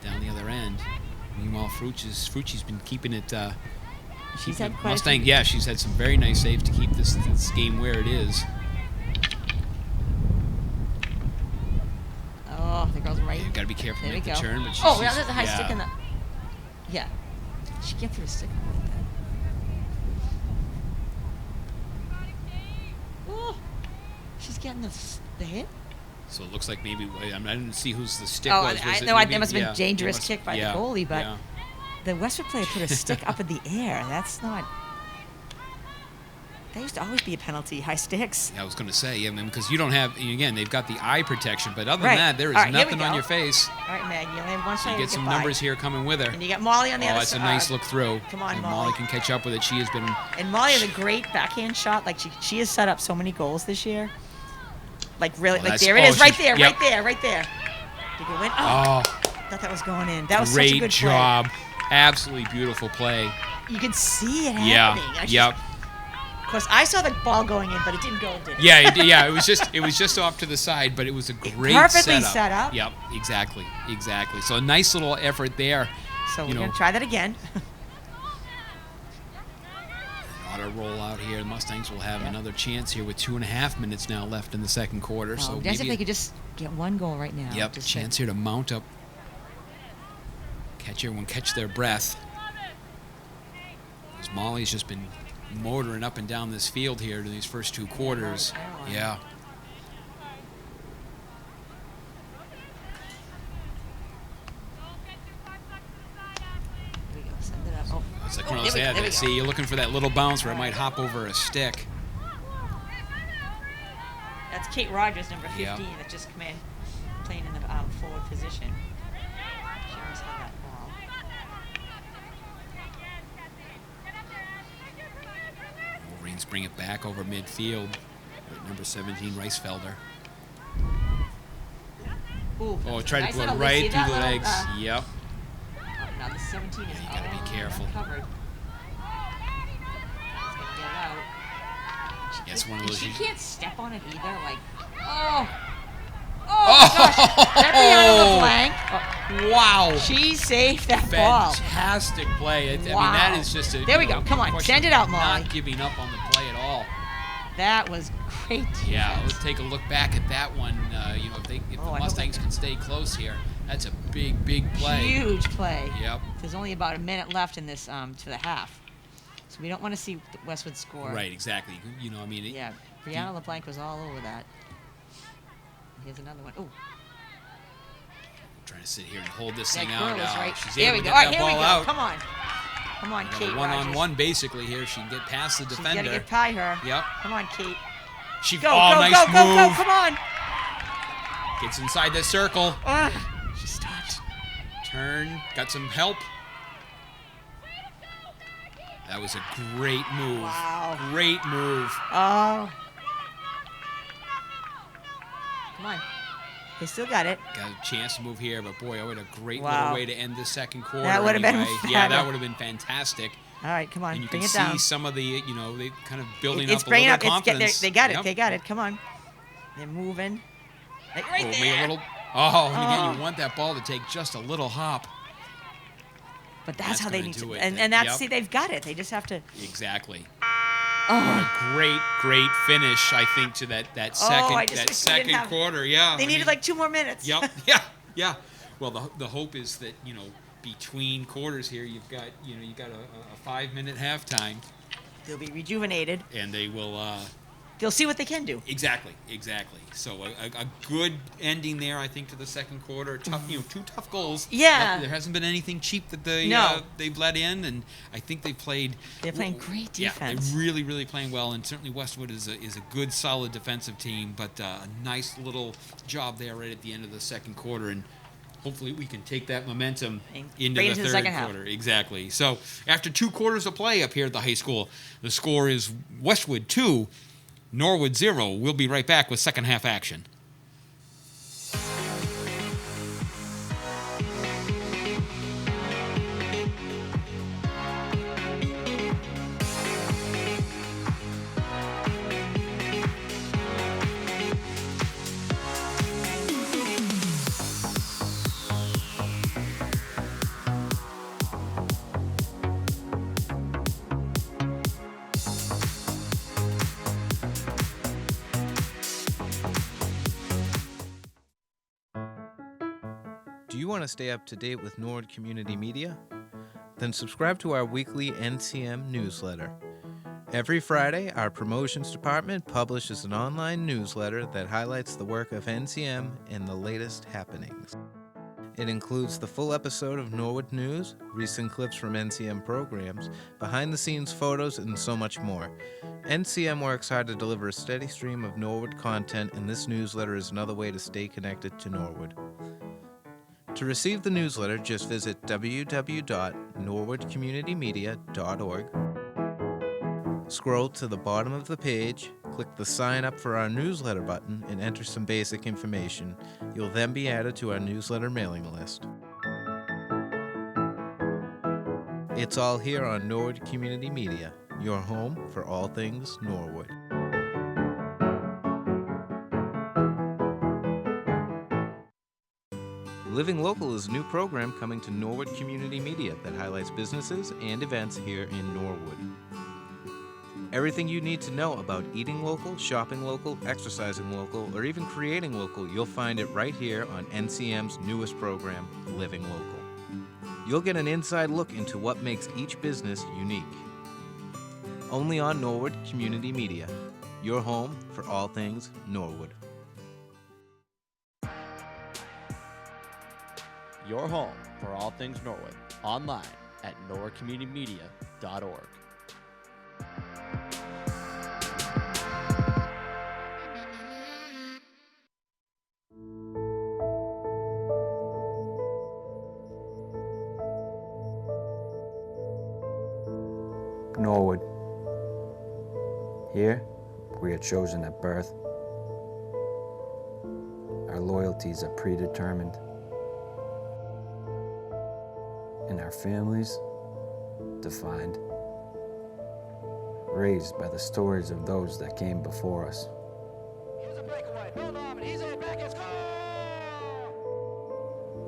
down the other end. Meanwhile, Frucci's been keeping it. She's keeping had it- quite a Mustang. few- Yeah, she's had some very nice saves to keep this game where it is. Oh, the girl's right. You've got to be careful There to we make the go. turn. But Oh, she's, there's a high yeah. stick in the. Yeah. She can't throw a stick like that. Oh, she's getting the hit. So it looks like maybe I didn't see whose the stick Oh, was. I Was it know. maybe- That must have been yeah, a dangerous it must- kick by yeah, the goalie, but yeah. the Westwood player put a stick up in the air. That's not. That used to always be a penalty. High sticks. I was going to say, because you don't have, again, they've got the eye protection, but other Right. than that, there is All right, here we nothing on go. your face. All right, Meg. You only have one So shot you to get some by. numbers here coming with her. And you got Molly on the other Oh, it's a side. nice look through. Come on, and Molly. can catch up with it. She has been. And Molly has a great backhand shot. Like she has set up so many goals this year. Like really, Oh, like that's- there it is, right she's- there, yep. right there, right there. Did you win? Oh, Oh, thought that was going in. That was such a great good job. Absolutely beautiful play. play. You could see it Yeah. happening. I Yep. just- Of course, I saw the ball going in, but it didn't go in, did it? Yeah, it was just off to the side, but it was a great Perfectly setup. set up. Yep, exactly. So a nice little effort there. So You we're know. gonna try that again. Auto roll out here. The Mustangs will have Yeah. another chance here with 2.5 minutes now left in the second quarter. So That's if maybe they could just get one goal right now. Yep, Just chance here to mount up. Catch everyone, catch their breath. As Molly's just been motoring up and down this field here to these first two quarters. Caroline. Yeah. There we go. Send it up. Oh, It's like oh, one of those, there we go. see, you're looking for that little bounce where it might hop over a stick. That's Kate Rogers, number 15, Yeah. that just come in, playing in the forward position. She always had that ball. Wolverines bring it back over midfield. With number 17, Reisfelder. Ooh, Oh, that's tried to nice blow little- it right see through that the little, legs. Yep. Oh, now the 17 is Yeah, you gotta be all careful. covered. It's gonna get out. She It's can't- one of those She you- can't step on it either. Like, oh gosh! That Brianna LeBlanc. Wow. She saved that ball. Fantastic play. I mean, Wow. that is just a. There we you know, go. Come on, question send it of out, Molly. Not giving up on the play at all. That was great. Yeah, defense. let's take a look back at that one. If the Oh, I hope Mustangs can stay close here, that's a big play. Huge play. Yep. There's only about a minute left in this to the half. So we don't want to see Westwood score. Right, exactly. You know, I mean, Yeah, Brianna LeBlanc was all over that. Here's another one. Oh, trying to sit here and hold this that thing girl out. is right. She's There able we to go. get All right, that here we ball go. out. Come on. Come on, Kate Rogers. One-on-one, basically, here. She can get past the She's defender. got to get by her. Yep. Come on, Kate. She, Go, oh, go, nice go, move. go, go. Come on. Gets inside the circle. She stopped. Turn. Got some help. That was a great move. Wow. Great move. Oh. Come on. They still got it. Got a chance to move here, but boy, what a great Wow. little way to end the second quarter. That would have been anyway. Yeah, that better. would have been fantastic. All right, come on. And you Bring can it see down. some of the, you know, they kind of building It's up a bringing little up. bit of confidence. They got it. Yep. They got it. Come on. They're moving. Like right Maybe there. a little. Oh, and again, Oh. you want that ball to take just a little hop. But that's That's how they gonna need do to. it. And that's Yep. see, they've got it. They just have to. Exactly. Oh. What a great finish, I think, to that I second just wish we didn't have- quarter. Yeah. They I needed mean, like 2 more minutes. Yep. Yeah. Well, the hope is that, you know, between quarters here, you've got a 5-minute halftime, They'll be rejuvenated. and they will. They'll see what they can do. Exactly. So a good ending there, I think, to the second quarter. Tough, 2 tough goals. Yeah. There hasn't been anything cheap that they've let in, and I think they played. They're playing great defense. Yeah, they're really playing well, and certainly Westwood is a good, solid defensive team. But a nice little job there right at the end of the second quarter, and hopefully we can take that momentum into right the into the third second half. quarter. Exactly. So after 2 quarters of play up here at the high school, the score is Westwood 2. Norwood 0. We'll be right back with second half action. Do you want to stay up to date with Norwood Community Media? Then subscribe to our weekly NCM newsletter. Every Friday, our promotions department publishes an online newsletter that highlights the work of NCM and the latest happenings. It includes the full episode of Norwood News, recent clips from NCM programs, behind-the-scenes photos, and so much more. NCM works hard to deliver a steady stream of Norwood content, and this newsletter is another way to stay connected to Norwood. To receive the newsletter, just visit www.norwoodcommunitymedia.org. Scroll to the bottom of the page, click the Sign Up for our newsletter button, and enter some basic information. You'll then be added to our newsletter mailing list. It's all here on Norwood Community Media, your home for all things Norwood. Living Local is a new program coming to Norwood Community Media that highlights businesses and events here in Norwood. Everything you need to know about eating local, shopping local, exercising local, or even creating local, you'll find it right here on NCM's newest program, Living Local. You'll get an inside look into what makes each business unique. Only on Norwood Community Media, your home for all things Norwood. Your home for all things Norwood, online at norwoodcommunitymedia.org. Norwood. Here, we are chosen at birth. Our loyalties are predetermined. And our families defined. Raised by the stories of those that came before us. Here's a breakaway. Bill Norman, he's in back, it's goal!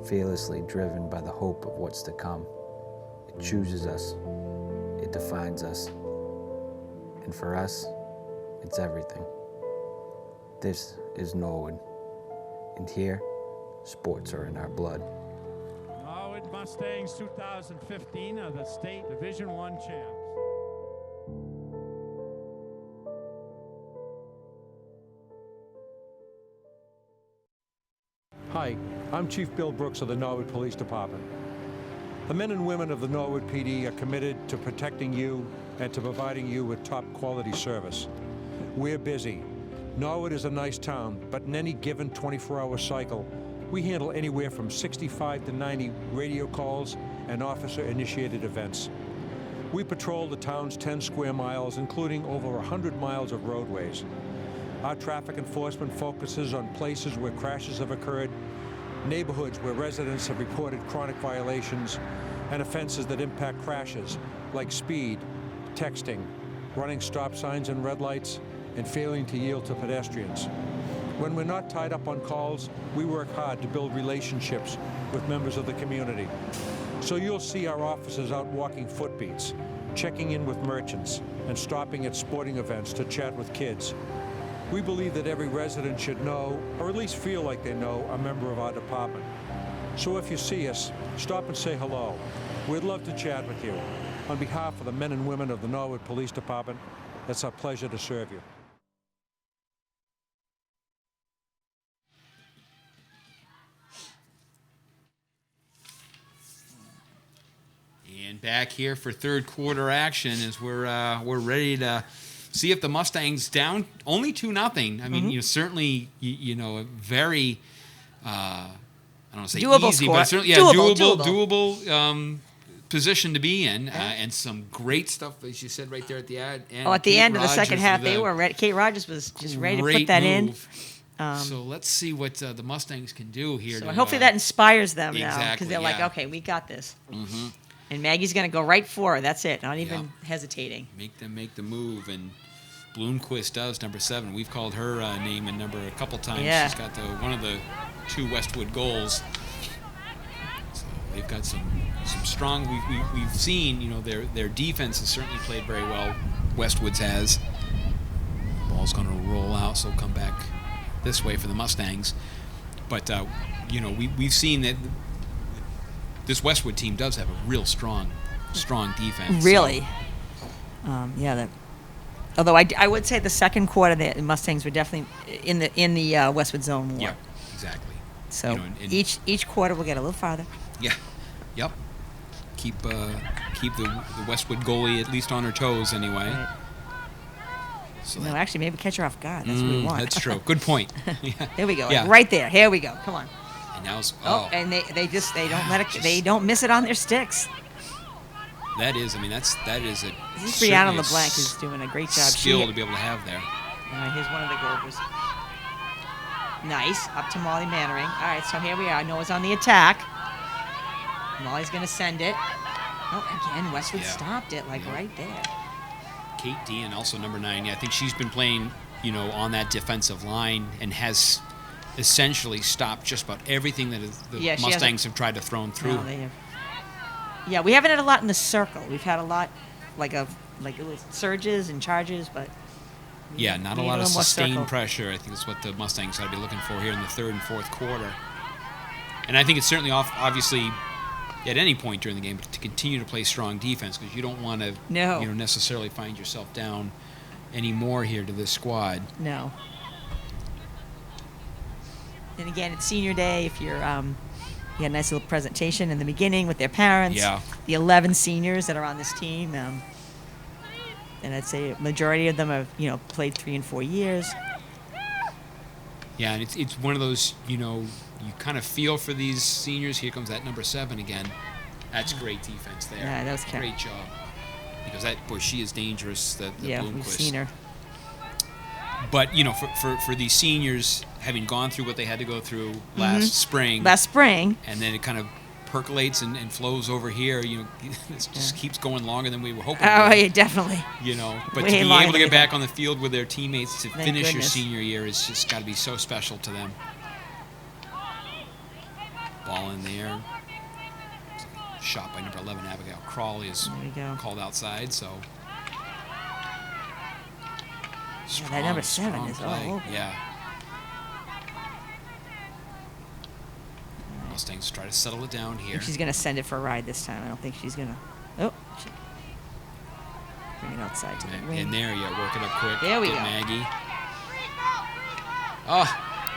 Fearlessly driven by the hope of what's to come. It chooses us. It defines us. And for us, it's everything. This is Norwood. And here, sports are in our blood. Norwood Mustangs 2015 are the state Division I champs. Hi, I'm Chief Bill Brooks of the Norwood Police Department. The men and women of the Norwood PD are committed to protecting you and to providing you with top quality service. We're busy. Norwood is a nice town, but in any given 24-hour cycle, we handle anywhere from 65 to 90 radio calls and officer-initiated events. We patrol the town's 10 square miles, including over 100 miles of roadways. Our traffic enforcement focuses on places where crashes have occurred, neighborhoods where residents have reported chronic violations, and offenses that impact crashes, like speed, texting, running stop signs and red lights, and failing to yield to pedestrians. When we're not tied up on calls, we work hard to build relationships with members of the community. So you'll see our officers out walking footbeats, checking in with merchants, and stopping at sporting events to chat with kids. We believe that every resident should know, or at least feel like they know, a member of our department. So if you see us, stop and say hello. We'd love to chat with you. On behalf of the men and women of the Norwood Police Department, it's our pleasure to serve you. And back here for third quarter action as we're ready to see if the Mustangs down only 2-0. I mean, certainly, a very, I don't want to say doable easy, score. but certainly, doable position to be in, and some great stuff, as you said right there at the end. At the end of the second half, they were ready. Kate Rogers was just ready to put that move in. So let's see what the Mustangs can do here. So hopefully that inspires them now, exactly, because they're like, okay, we got this. Mm-hmm. And Maggie's going to go right for her. That's it. Not even hesitating. Make them make the move. And Bloomquist does, number 7. We've called her name and number a couple times. Yeah. She's got one of the 2 Westwood goals. So they've got some strong. We've seen, their defense has certainly played very well. Westwood's has. The ball's going to roll out, so it'll come back this way for the Mustangs. But we've seen that this Westwood team does have a real strong defense. Really? So. Although I would say the second quarter, the Mustangs were definitely in the Westwood zone more. Yeah, exactly. So each quarter will get a little farther. Yeah. Yep. Keep the Westwood goalie at least on her toes anyway. Right. So actually, maybe catch her off guard. That's what we want. That's true. Good point. Here we go. Yeah. Right there. Here we go. Come on. And now and they don't let it. They don't miss it on their sticks. That is a Brianna LeBlanc is doing a great job. Skill to be able to have there. All right, here's one of the goalers. Nice, up to Molly Mannering. All right, so here we are. Noah's on the attack. Molly's going to send it. Oh, again, Westwood stopped it, right there. Kate Dean, also number 9. Yeah, I think she's been playing, on that defensive line and has essentially stopped just about everything that the Mustangs have tried to throw through. No, they have. Yeah, we haven't had a lot in the circle. We've had a lot, like little surges and charges, but not a lot of sustained pressure. I think that's what the Mustangs got to be looking for here in the third and fourth quarter. And I think it's certainly obviously at any point during the game to continue to play strong defense, because you don't want to necessarily find yourself down any more here to this squad. No. And again, it's senior day. If you're you had a nice little presentation in the beginning with their parents. Yeah. The 11 seniors that are on this team. And I'd say a majority of them have, played 3 and 4 years. Yeah, and it's one of those, you kind of feel for these seniors. Here comes that number 7 again. That's great defense there. Yeah, that was great job. Because she is dangerous. The Bloomquist. We've seen her. But, for these seniors, having gone through what they had to go through last spring. And then it kind of percolates and flows over here. It just keeps going longer than we were hoping. Oh, yeah, definitely. But to be able to get back on the field with their teammates to finish your senior year is just got to be so special to them. Ball in the air. Shot by number 11, Abigail Crawley is called outside, so... that number 7 is all over. Yeah. Mustangs try to settle it down here. I think she's going to send it for a ride this time. I don't think she's going to... Oh. Bring it outside to the wing. And there, work it up quick. There we go. Maggie.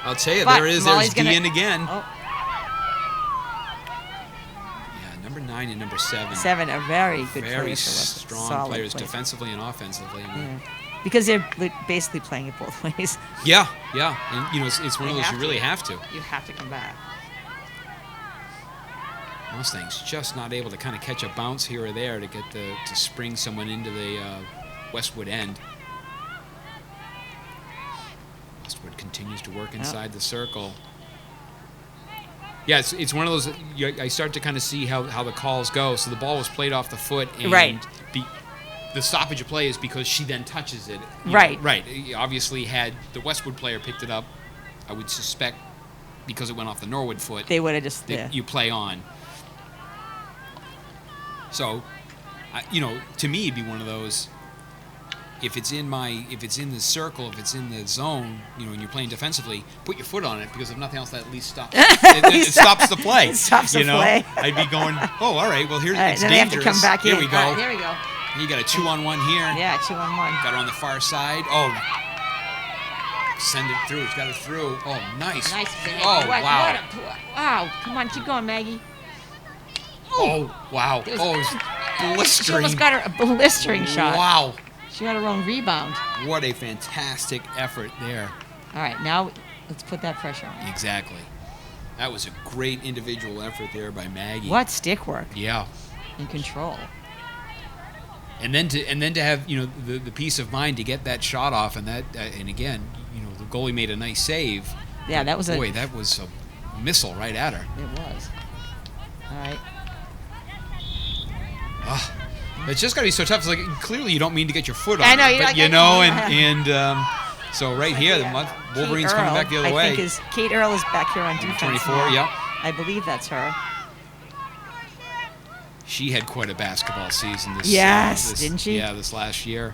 I'll tell you, But there is. Molly's There's gonna- Dean again. Oh, Yeah, number 9 and number 7. 7 are very good Very players. for Westwood. strong Solid players defensively and offensively. I mean, Yeah. Because they're basically playing it both ways. yeah. And, you know, it's one of They those have you really to. have to. You have to come back. Mustangs just not able to kind of catch a bounce here or there to get to spring someone into the Westwood end. Westwood continues to work inside the circle. Yeah, it's one of those. I start to kind of see how the calls go. So the ball was played off the foot, and Right. the stoppage of play is because she then touches it. You Right. know, right. Obviously, had the Westwood player picked it up, I would suspect because it went off the Norwood foot, They would have just. that Yeah. you play on. So, you know, to me, it'd be one of those. If it's in the circle, if it's in the zone, you know, and you're playing defensively, put your foot on it because if nothing else, that at least stops. It stops the play. It stops the you know? play. I'd be going, oh, all right. Well, here's All right, it's then they have dangerous. to come back Here in. we go. All right, here we go. And you got a 2-on-1 here. Yeah, 2-on-1. Got her on the far side. Oh, send it through. She's got it through. Oh, nice. Nice. Maggie. Oh, What- wow. Wow. Come on, keep going, Maggie. Oh, wow. It was- Oh, it was She blistering. almost got her a blistering shot. Wow. She got her own rebound. What a fantastic effort there. All right, now let's put that pressure on. Exactly. That was a great individual effort there by Maggie. What stick work Yeah. and control. And then to have, you know, the peace of mind to get that shot off, and that and again, you know, the goalie made a nice save. Yeah, that was Boy, that was a missile right at her. It was. All right. Ah, it's just got to be so tough. It's like clearly you don't mean to get your foot on I know, it, you're but like, you I know, can't. and so right here, the Wolverines coming back the other way. I think Kate Earl is back here on Number defense. 24, now. yep. I believe that's her. She had quite a basketball season this Yes, this- didn't she? Yeah, this last year.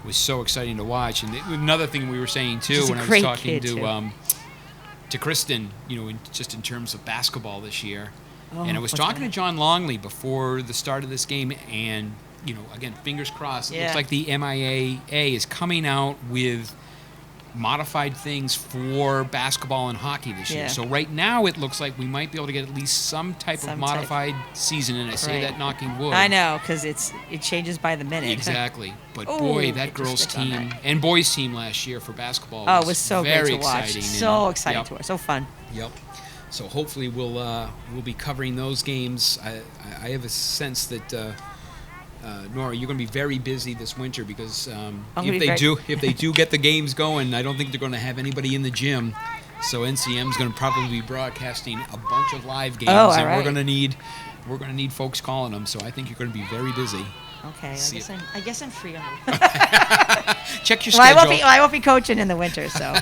It was so exciting to watch. And another thing we were saying too She's a when I was great talking kid, too. to Kristen, you know, just in terms of basketball this year. Oh, And I was what's talking that? to John Longley before the start of this game, and you know, again, fingers crossed. It Yeah. looks like the MIAA is coming out with modified things for basketball and hockey this year. Yeah. So right now it looks like we might be able to get at least some type Some of type. modified season, and I say Right. that knocking wood. I know, because it changes by the minute. Exactly. But Ooh, boy, it that just girls slipped on team that. and boys team last year for basketball Oh, it was so very great to watch. exciting. So and- exciting yep, to watch. So fun. Yep. So hopefully we'll be covering those games. I have a sense that Nora, you're going to be very busy this winter because if they do get the games going, I don't think they're going to have anybody in the gym. So NCM's going to probably be broadcasting a bunch of live games, all and right. we're going to need folks calling them. So I think you're going to be very busy. Okay, See I guess I'm free on Check your well, schedule. I won't be coaching in the winter, so.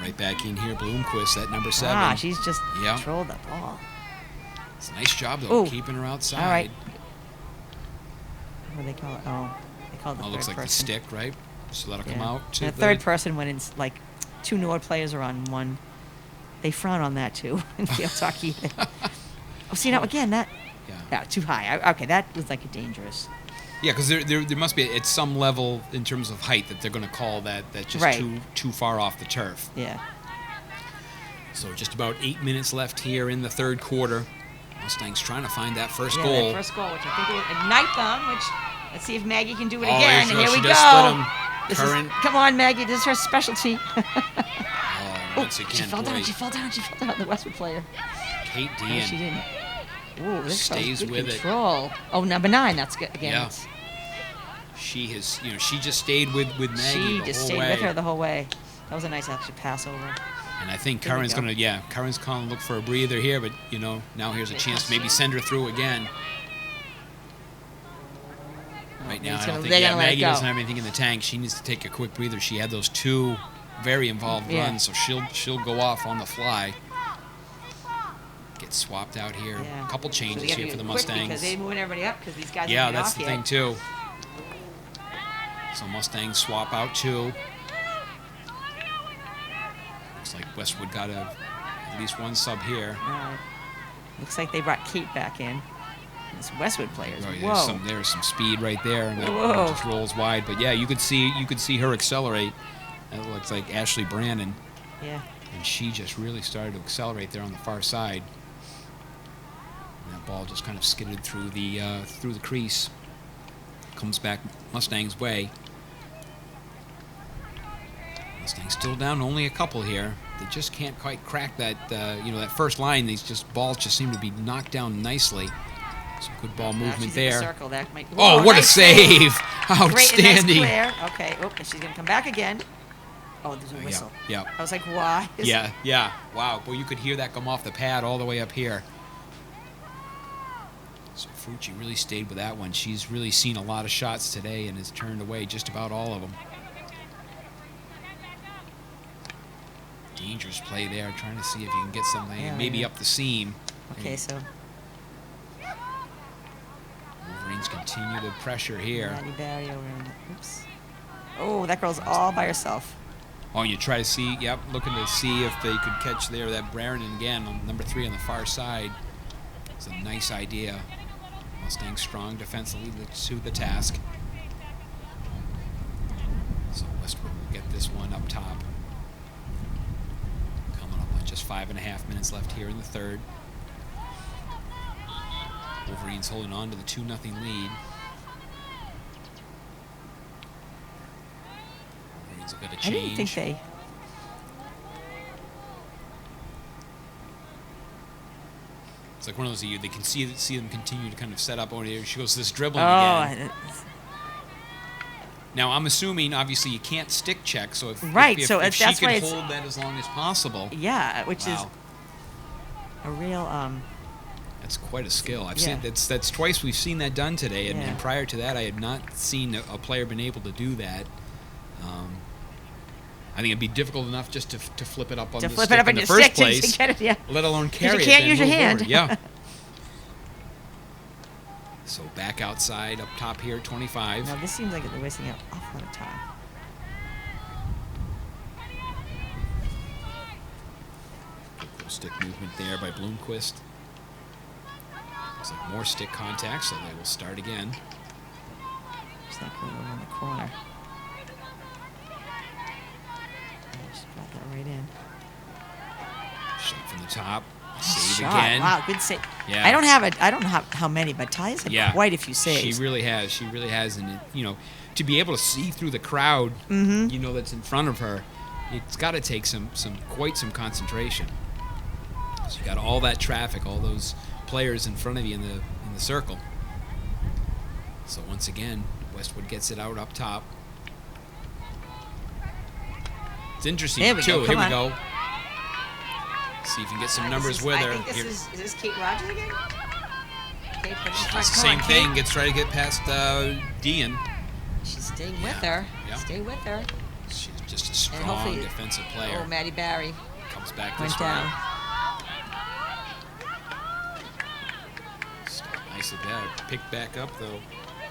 Right back in here, Bloomquist at number 7. Ah, she's just Yeah. controlled the ball. It's a nice job though, Ooh. keeping her outside. All right. What do they call it? Oh, they call it the Oh, third looks like the person. stick, right? So that'll come Yeah. out to The third person when it's like 2 Nord players are on one. They frown on that too in field hockey. Oh, see now again that. Yeah, too high. Okay, that was like a dangerous. Yeah, because there must be at some level in terms of height that they're going to call that just Right. too far off the turf. Yeah. So just about 8 minutes left here in the third quarter. Mustangs trying to find that first Yeah, goal. that first goal, which I think will ignite them. Which let's see if Maggie can do it Oh, again. there And here she we does split go. 'em. This Current. is, come on, Maggie. This is her specialty. Once She again, fell boy, down. She fell down. She fell down. The Westwood player. Kate No, Dean. she didn't. Ooh, this Stays good with it. control. Oh, number 9. That's good. Again, Yeah. it's- She has, she just stayed with Maggie she the just whole stayed way. with her the whole way. That was a nice extra pass over. And I think There we Karen's go. Karen's going to look for a breather here, but now here's a chance to maybe send her through again. Right now, I don't think they're gonna let it Maggie go. doesn't have anything in the tank. She needs to take a quick breather. She had those 2 very involved Yeah. runs, so she'll go off on the fly. Get swapped out here. Yeah. A couple So they changes gotta here be for the quick Mustangs. because they're moving everybody up because these guys Yeah, haven't been that's off the yet. thing too. So Mustangs swap out 2. Looks like Westwood got at least 1 sub here. Looks like they brought Kate back in. It's Westwood players. Oh, Whoa. there's some speed right there, and that Whoa. just rolls wide. But yeah, you could see her accelerate. That looks like Ashley Brannon. Yeah. And she just really started to accelerate there on the far side. And that ball just kind of skidded through the crease. Comes back Mustang's way. Mustang's still down only a couple here. They just can't quite crack that, that first line. These balls just seem to be knocked down nicely. Some good ball movement she's there. In the circle. That might... Oh, Whoa, what nice a save! Great Outstanding. and nice clear. Okay, and she's going to come back again. Oh, there's a whistle. Yeah. I was like, why? Yeah. Wow. Boy, you could hear that come off the pad all the way up here. So Frucci really stayed with that one. She's really seen a lot of shots today and has turned away just about all of them. Dangerous play there, trying to see if you can get something, maybe up the seam. Okay, so Wolverines continue to pressure here. Maddie Barry over in the, oops. Oh, that girl's all by herself. Oh, and you try to see, looking to see if they could catch there that Brannon again on number 3 on the far side. It's a nice idea. Mustang strong defensively to the task. So Westwood will get this one up top. Coming up on just 5.5 minutes left here in the third. Wolverines holding on to the 2-0 lead. Wolverines will get a change. I didn't think they... It's like one of those they can see them continue to kind of set up. Oh, there she goes, this dribbling again. Now I'm assuming obviously you can't stick check, so if she can hold that as long as possible. Yeah, which is a real. That's quite a skill. I've seen that's twice we've seen that done today, and prior to that I had not seen a player been able to do that. I think it'd be difficult enough just to flip it up on the stick in the first place, let alone carry it. You can't use your hand. Yeah. So back outside, up top here at 25. Now this seems like they're wasting an awful lot of time. Good stick movement there by Bloomquist. Looks like more stick contact, so they will start again. Just like over in the corner. Got that right in. Shot from the top. Save Shot. again. Wow, good save. Yeah. I don't have how many, but Talia's had quite a few saves. She really has, and to be able to see through the crowd, that's in front of her, it's got to take quite some concentration. So you got all that traffic, all those players in front of you in the circle. So once again, Westwood gets it out up top. It's interesting too. Here we go. See if you can get some numbers with her. I think is this Kate Rogers again? Okay, she does the same thing. Try to get past Dean. She's staying with her. Yeah. Stay with her. She's just a strong defensive player. Oh, Maddie Barry comes back went this down. way. Nicely there. Picked back up though.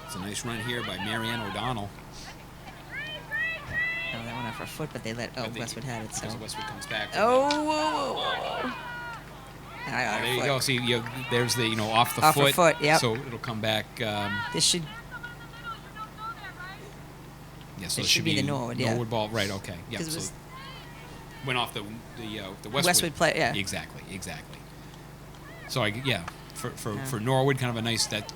It's a nice run here by Marianne O'Donnell. No, that went off her foot, but they let. Oh, Westwood had it. So Westwood comes back. Oh. There you go. See, there's the off the off foot. Her foot. Yep. So it'll come back. This should. Yeah. So it it should be the Norwood. Yeah. Norwood ball. Right. Okay. Yeah. So went off the Westwood play. Yeah. Exactly. So For Norwood, kind of a nice get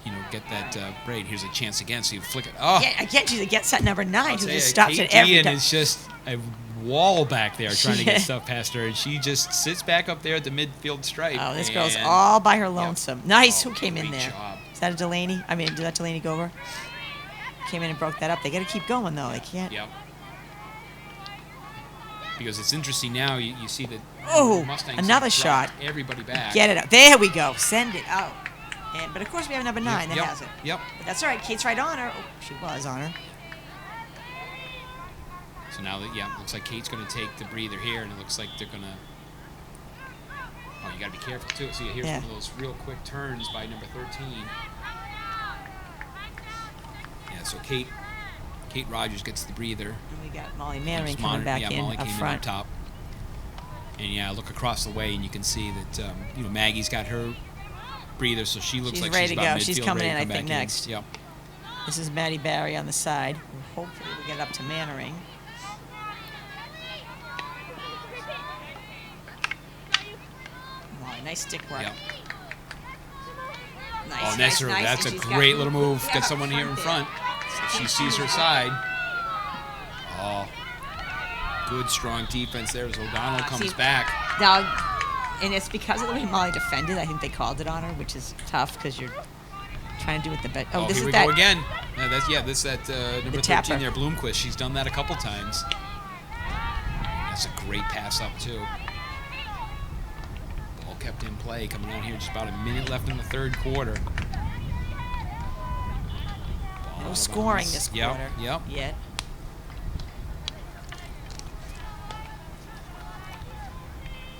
that braid. Here's a chance again. So you flick it. Oh, yeah, again, she gets set number 9 who just stops it every time. And it's just a wall back there trying to get stuff past her, and she just sits back up there at the midfield stripe. Oh, this girl's all by her lonesome. Nice. Oh, who came in there? Job. Is that a Delaney? I mean, did that Delaney go over? Came in and broke that up. They got to keep going though. They can't. Yep. Because it's interesting now. You see that. Oh, Mustangs another shot. Everybody back. Get it out. There we go. Send it out. But of course we have number 9 that has it. Yep. But that's all right. Kate's right on her. Oh, she was on her. So now that looks like Kate's going to take the breather here, and it looks like they're going to. Oh, you got to be careful too. See, here's one of those real quick turns by number 13. Yeah. So Kate Rogers gets the breather. And we got Molly Mannering coming back in Molly up came front. in up top. And look across the way, and you can see that Maggie's got her breather, so she looks like ready she's to about go. midfield, She's coming ready in, to I come think, back in. next. Yep. This is Maddie Barry on the side. Hopefully we'll get up to Mannering. Molly. Nice stick work. Yep. Nice, Oh, nice, that's, nice. that's a And she's great got- little move. yeah, Get someone here in there. front. She sees her side. Oh, good, strong defense there as O'Donnell comes See, back. Now, and it's because of the way Molly defended. I think they called it on her, which is tough because you're trying to do it the best. Oh, this here is we that. go again. This that number 13 tapper. there, Bloomquist. She's done that a couple times. That's a great pass up too. Ball kept in play. Coming out here, just about a minute left in the third quarter. Ball No out of scoring bounds. this Yep, quarter yep. yet.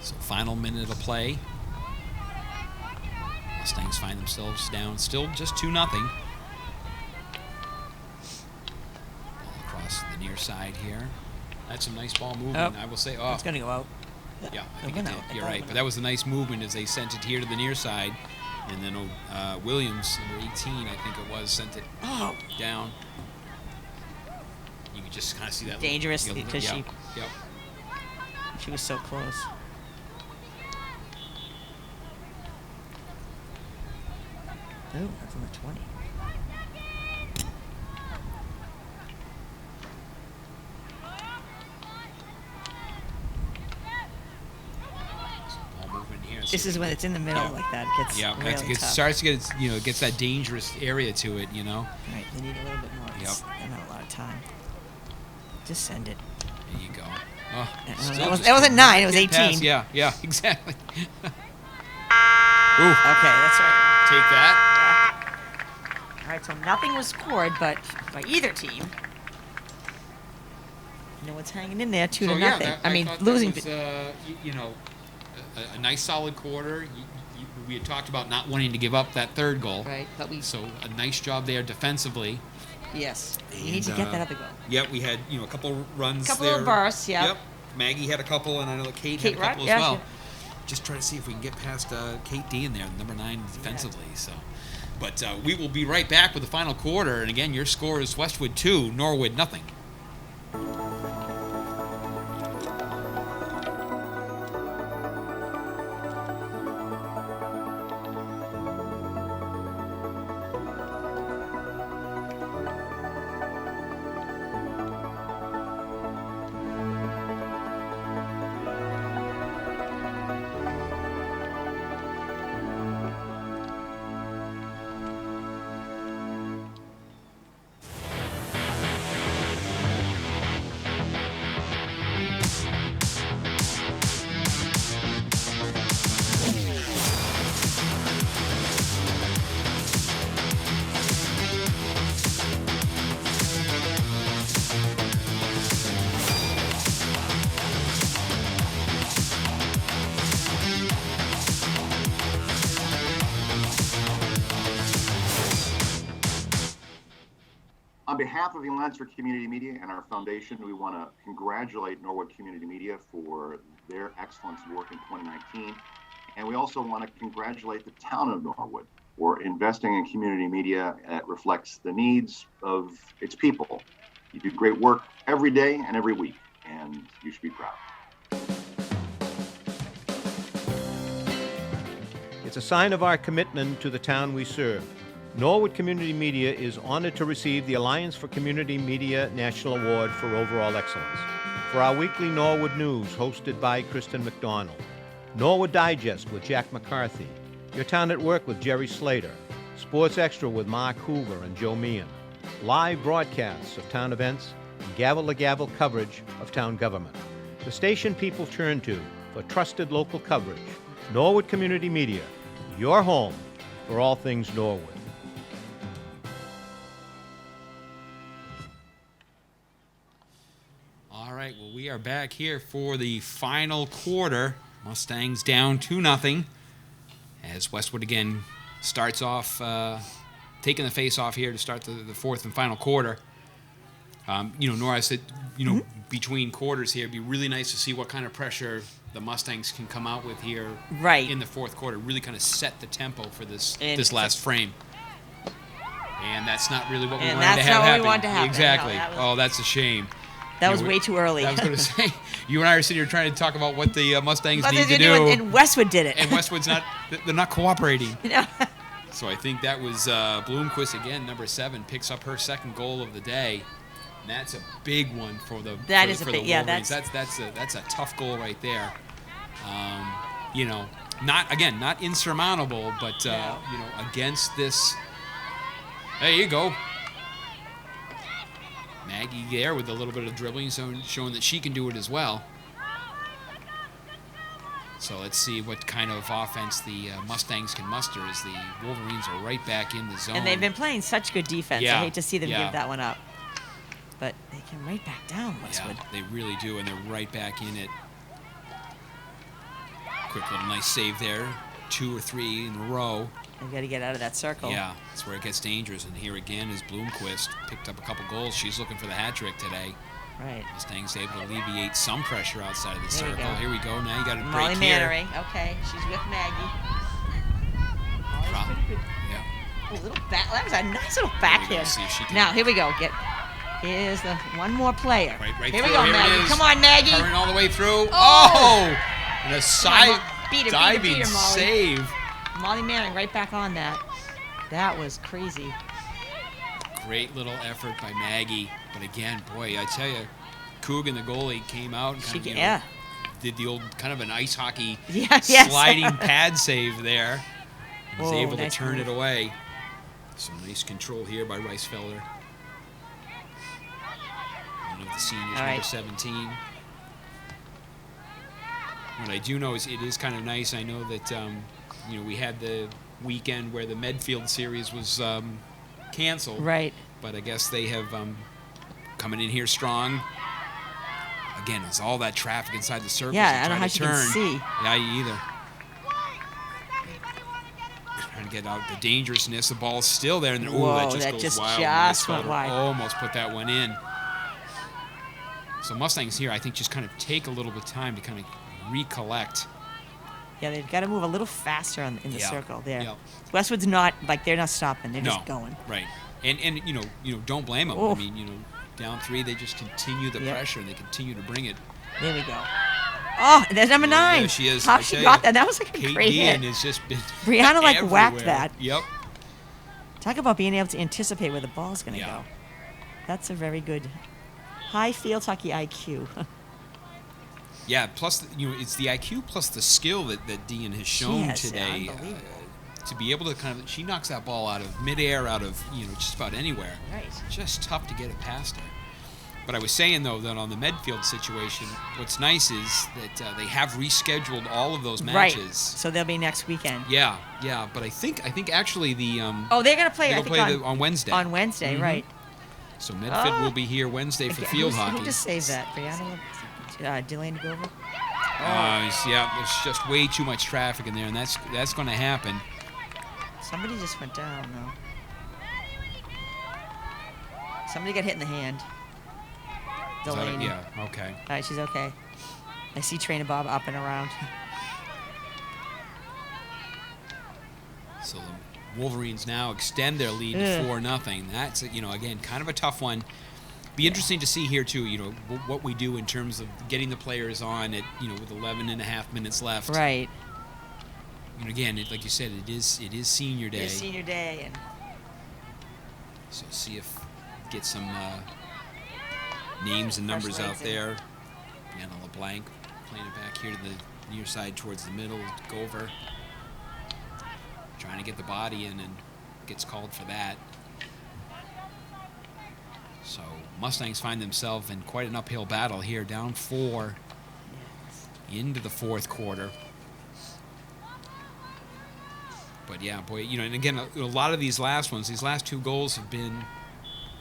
So final minute of play. Mustangs find themselves down still just 2-0. Ball across the near side here. That's a nice ball movement, I will say. Oh, It's going to go out. yeah, I It think it went did. out. I You're thought it right. went But that was a nice movement as they sent it here to the near side. And then Williams, number 18, I think it was, sent it down. You could just kind of see that. Dangerous little- because yep, Yep. she was so close. Oh, that's on the 20. Ball movement here. This is when it's in the middle Yeah. like that. It gets Yeah, really it tough. starts to get, it gets that dangerous area to it, Right, they need a little bit more. Yep. They're not a lot of time. Just send it. There you go. Oh, That wasn't 9, it was 18. Pass. Yeah, exactly. Ooh, Okay, that's right. take that. All right, so nothing was scored, but by either team. You know what's hanging in there, 2 to nothing. I mean, thought losing. That was, a nice solid quarter. We had talked about not wanting to give up that third goal. Right, but we. So a nice job there defensively. Yes, we need to get that other goal. Yep, we had a couple runs Couple there. of bursts, yeah. Yep. Maggie had a couple, and I know that Kate Kate had a couple Rudd, as yeah, well. Just try to see if we can get past Kate D in there, number 9 defensively. So, but we will be right back with the final quarter. And again, your score is Westwood 2, Norwood nothing. On behalf of the Alliance for Community Media and our foundation, we want to congratulate Norwood Community Media for their excellent work in 2019. And we also want to congratulate the town of Norwood for investing in community media that reflects the needs of its people. You do great work every day and every week, and you should be proud. It's a sign of our commitment to the town we serve. Norwood Community Media is honored to receive the Alliance for Community Media National Award for Overall Excellence. For our weekly Norwood News, hosted by Kristen McDonald. Norwood Digest with Jack McCarthy. Your Town at Work with Jerry Slater. Sports Extra with Mark Hoover and Joe Meehan. Live broadcasts of town events and gavel-to-gavel coverage of town government. The station people turn to for trusted local coverage. Norwood Community Media, your home for all things Norwood. All right, well, we are back here for the final quarter. Mustangs down 2-0 as Westwood again starts off taking the face off here to start the fourth and final quarter. Nora said, between quarters here, it'd be really nice to see what kind of pressure the Mustangs can come out with here in the fourth quarter. Really kind of set the tempo for this last frame. And that's not really what we wanted to have happen. What we wanted to happen. Exactly. No, Oh, that's a shame. That was way too early. I was going to say, you and I are sitting here trying to talk about what the Mustangs But need to they do. and Westwood did it. And Westwood's they're not cooperating. No. So I think that was Bloomquist again, number 7, picks up her second goal of the day. And that's a big one for the That for, is a for big, the yeah, Wolverines. That's a tough goal right there. You know, not insurmountable, but No. you know, against this. There you go. Maggie there with a little bit of dribbling, showing that she can do it as well. So let's see what kind of offense the Mustangs can muster as the Wolverines are right back in the zone. And they've been playing such good defense. Yeah, I hate to see them yeah. give that one up. But they can right back down, Westwood. Yeah, they really do, and they're right back in it. Quick little nice save there. 2 or 3 in a row. They've got to get out of that circle. Yeah, that's where it gets dangerous. And here again is Bloomquist. Picked up a couple goals. She's looking for the hat trick today. Right. Mustangs able to alleviate some pressure outside of the There you circle. go. Here we go. Now you got a Molly break here. Mannering. Okay, she's with Maggie. Molly's Wow. pretty good. Yeah. A little back. That was a nice little backhand. Here we go, see if she can- Now, here we go. Here's the one more player. Right here through. we go, Here it Maggie. is. Come on, Maggie. Current all the way through. Oh! And a side Beat her, diving Molly. save. Molly Manning right back on that. That was crazy. Great little effort by Maggie. But again, boy, I tell you, Coogan, the goalie, came out and kind of, Yeah. did the old kind of an ice hockey Yeah, yes. sliding pad save there. He was Oh, able to nice turn move. it away. Some nice control here by Reisfelder. One of the seniors, All number right. 17. What I do know is it is kind of nice. I know that you know, we had the weekend where the Medfield series was canceled. Right. But I guess they have coming in here strong. Again, it's all that traffic inside the circle. Yeah, I don't know how she can see. Yeah, you either. Trying to get out the dangerousness. The ball's still there, and then Whoa, that that goes just wild. went Reisfelder wide. almost put that one in. So Mustangs here, I think, just kind of take a little bit of time to kind of recollect. Yeah, they've got to move a little faster in the Yeah, circle there. yeah. Westwood's not, like, they're not stopping. They're just going. Right. And you know, don't blame them. Oh. I mean, you know, down 3, they just continue the Yep. pressure and they continue to bring it. There we go. Oh, there's number 9. Yeah, she is. How I she tell got you, that? That was like a Kate great Dean hit. has just been Brianna, like, whacked everywhere. that. Yep. Talk about being able to anticipate where the ball's going to Yeah. go. That's a very good high field hockey IQ. Yeah. Plus, you know, it's the IQ plus the skill that Dean has shown has, today. unbelievable. To be able to kind of, she knocks that ball out of midair, out of, you know, just about anywhere. Right. Just tough to get it past her. But I was saying, though, that on the Medfield situation, what's nice is that they have rescheduled all of those Right. matches. So they'll be next weekend. Yeah, yeah. But I think actually the Oh, they're going to play, they'll I think, play on Wednesday. On Wednesday, Mhm. right. So Medford Oh. will be here Wednesday for field hockey. Who just saved that? Brianna, Delaney Gover? Yeah, there's just way too much traffic in there, and that's going to happen. Somebody just went down, though. Somebody got hit in the hand. Is that it? Delaney. Yeah, okay. All right, she's okay. I see Trainer Bob up and around. So the Wolverines now extend their lead to Ugh. 4-0. That's, you know, again, kind of a tough one. Be interesting to see here, too, you know, what we do in terms of getting the players on at, you know, with 11 and a half minutes left. Right. And again, like you said, it is senior day. It's senior day, and So see if get some names and Fresh numbers legs out in. there. Brianna LeBlanc playing it back here to the near side towards the middle. Gover trying to get the body in and gets called for that. So Mustangs find themselves in quite an uphill battle here, down 4 into the 4th quarter. But yeah, boy, you know, and again, a lot of these last ones, these last 2 goals have been,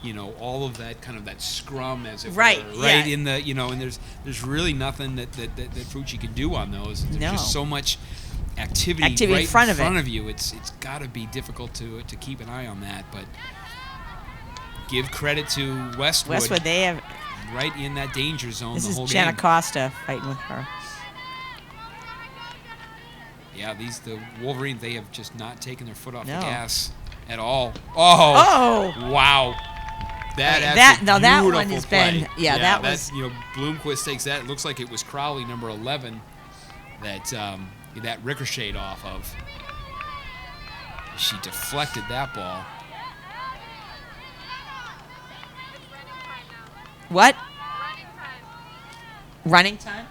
you know, all of that kind of that scrum as it Right, were, right yeah. in the, you know, and there's really nothing that Fucci can do on those. There's No. just so much activity Activity right in front of it. you. It's got to be difficult to keep an eye on that, but give credit to Westwood. Westwood, they have. Right in that danger zone This the is whole Jenna game. Costa fighting with her. Yeah, the Wolverines, they have just not taken their foot off No. the gas at all. Oh! Oh! Wow. That one has been that was Bloomquist takes that. It looks like it was Crowley, number 11, that ricocheted off of. She deflected that ball. What? Running time?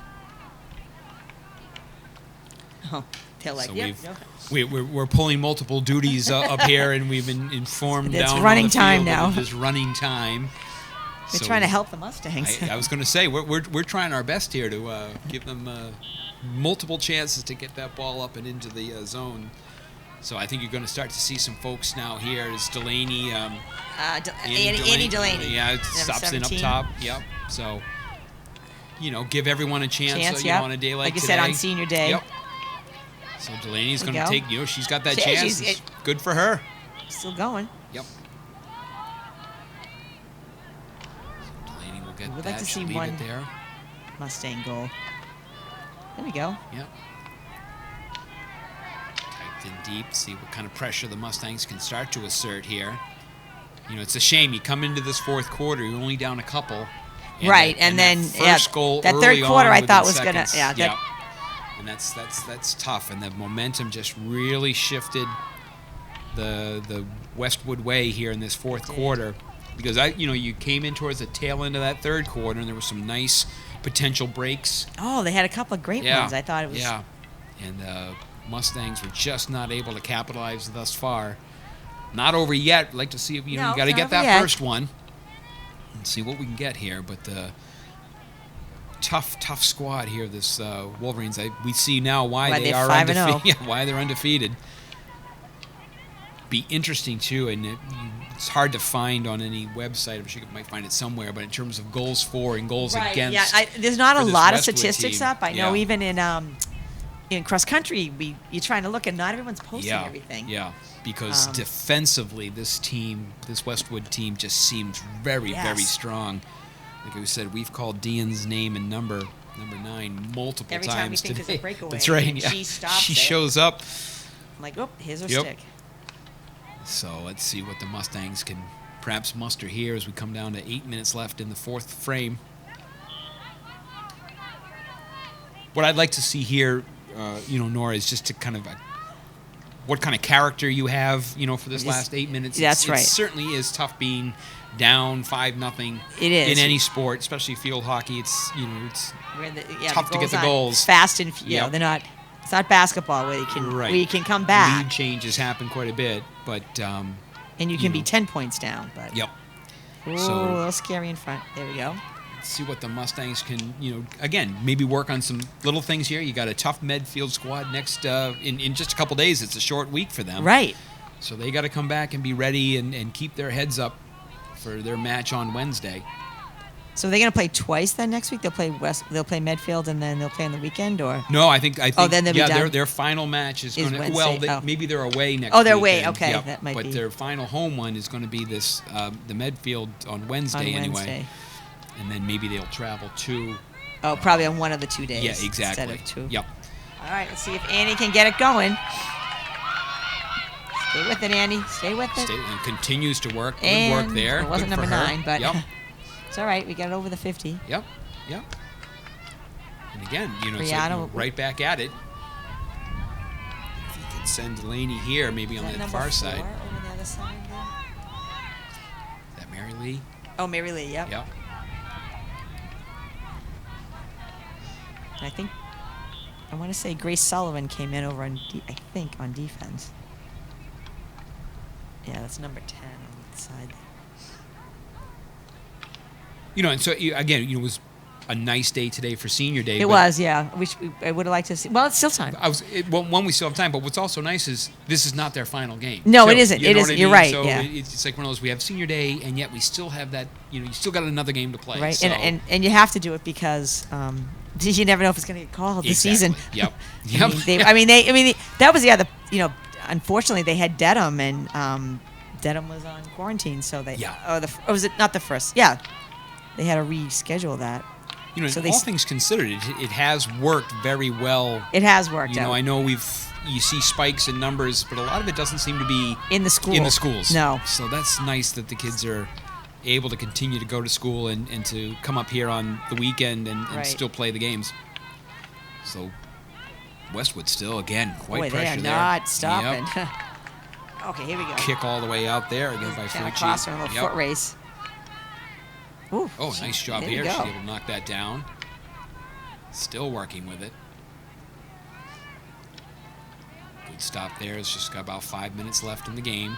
Oh, they're like, So yep. we're pulling multiple duties up here, and we've been informed It's down running on the time field now. that it is running time. We're trying to help the Mustangs. I was going to say we're trying our best here to give them multiple chances to get that ball up and into the zone. So I think you're going to start to see some folks now here. Is Delaney, Annie Delaney. Yeah, Number stops in up 17. top. Yep. So give everyone a chance. Yep. On a day like you today. said, on senior day. Yep. So Delaney's There going you to go. take. She's got that She- chance. she's- Good for her. Still going. Yep. So Delaney will get We'd that. like to She'll see leave one it there. Mustang goal. There we go. Yep. Typed in deep. See what kind of pressure the Mustangs can start to assert here. It's a shame you come into this fourth quarter, you're only down a couple. Right, that- and that then first goal that early third quarter on I within thought was seconds. gonna And that's tough, and the momentum just really shifted the Westwood way here in this fourth quarter, because you came in towards the tail end of that third quarter, and there were some nice potential breaks. Oh, they had a couple of great ones. I thought it was. Yeah, and the Mustangs were just not able to capitalize thus far. Not over yet. I'd like to see if you got to get that first one and see what we can get here. But tough squad here. This Wolverines. We see now why they are 5-0. undefeated. Why they're undefeated. Be interesting too, and it's hard to find on any website. I'm sure you might find it somewhere. But in terms of goals for and goals against, yeah, there's not a for this lot of Westwood statistics team. up. I know Yeah. even in cross country, you're trying to look, and not everyone's posting everything. Yeah, because defensively, this Westwood team just seems very strong. Like we said, we've called Dean's name and number 9 multiple Every times time we think today. there's a breakaway, That's right. and Yeah. she stops She it. shows up. I'm like, oh, here's her Yep. stick. So let's see what the Mustangs can perhaps muster here as we come down to 8 minutes left in the fourth frame. What I'd like to see here, Nora, is just to kind of what kind of character you have, for this last 8 minutes. That's right. It certainly is tough being down 5-0. It is. In any sport, especially field hockey. It's Where tough to get the goals. fast and Yep. they're not. It's not basketball where you can come back. Lead changes happen quite a bit, but and you can be 10 points down. But Yep. Ooh, So- a little scary in front. There we go. see what the Mustangs can, again, maybe work on some little things here. You got a tough Medfield squad next in just a couple days. It's a short week for them, Right. So they got to come back and be ready and keep their heads up for their match on Wednesday. So they're going to play twice then next week. They'll play Medfield, and then they'll play on the weekend, or No, I think then they'll be done? their final match is going to Wednesday. maybe they're away next. Oh, they're away. weekend. Okay, Yep. that might but be. their final home one is going to be this the Medfield on Wednesday on anyway, Wednesday. and then maybe they'll travel to. Oh, probably on one of the 2 days. Yeah, exactly. Instead of 2. Yep. All right, let's see if Annie can get it going. Stay with it, Annie. Stay with it. And continues to work. Good And work there. it wasn't Good for number her. 9, but Yep. it's all right. We got it over the 50. Yep. And again, it's like Brianna, right back at it. If you could send Delaney here, maybe Is on that the number far 4 side. over the other side there? Is that Mary Lee? Oh, Mary Lee. Yep. Yep. And I want to say Grace Sullivan came in over on, on defense. Yeah, that's number 10 on the side. And so again, it was a nice day today for senior day. It but was, yeah. I would have liked to see. Well, it's still time. One, we still have time, but what's also nice is this is not their final game. No, So, it isn't. you It know isn't. what I You're mean? right, So yeah. it's like one of those. We have senior day, and yet we still have that. You still got another game to play. Right, So. and you have to do it because you never know if it's going to get called this season. Yep. That was the other. Unfortunately, they had Dedham, and Dedham was on quarantine, so they. Yeah. Or was it not the first? Yeah, they had to reschedule that. So all things considered, it has worked very well. It has worked out. I know you see spikes in numbers, but a lot of it doesn't seem to be in the schools. In the schools. No. So that's nice that the kids are able to continue to go to school and to come up here on the weekend and Right. still play the games. So Westwood still, again, quite Boy, they pressure are there. not stopping. Yep. Okay, here we go. Kick all the way out there again by Kind of Fucci. cross her in a little Yep. foot race. Ooh, Oh, nice job there you here. She's go. able to knock that down. Still working with it. Good stop there. It's just got about 5 minutes left in the game.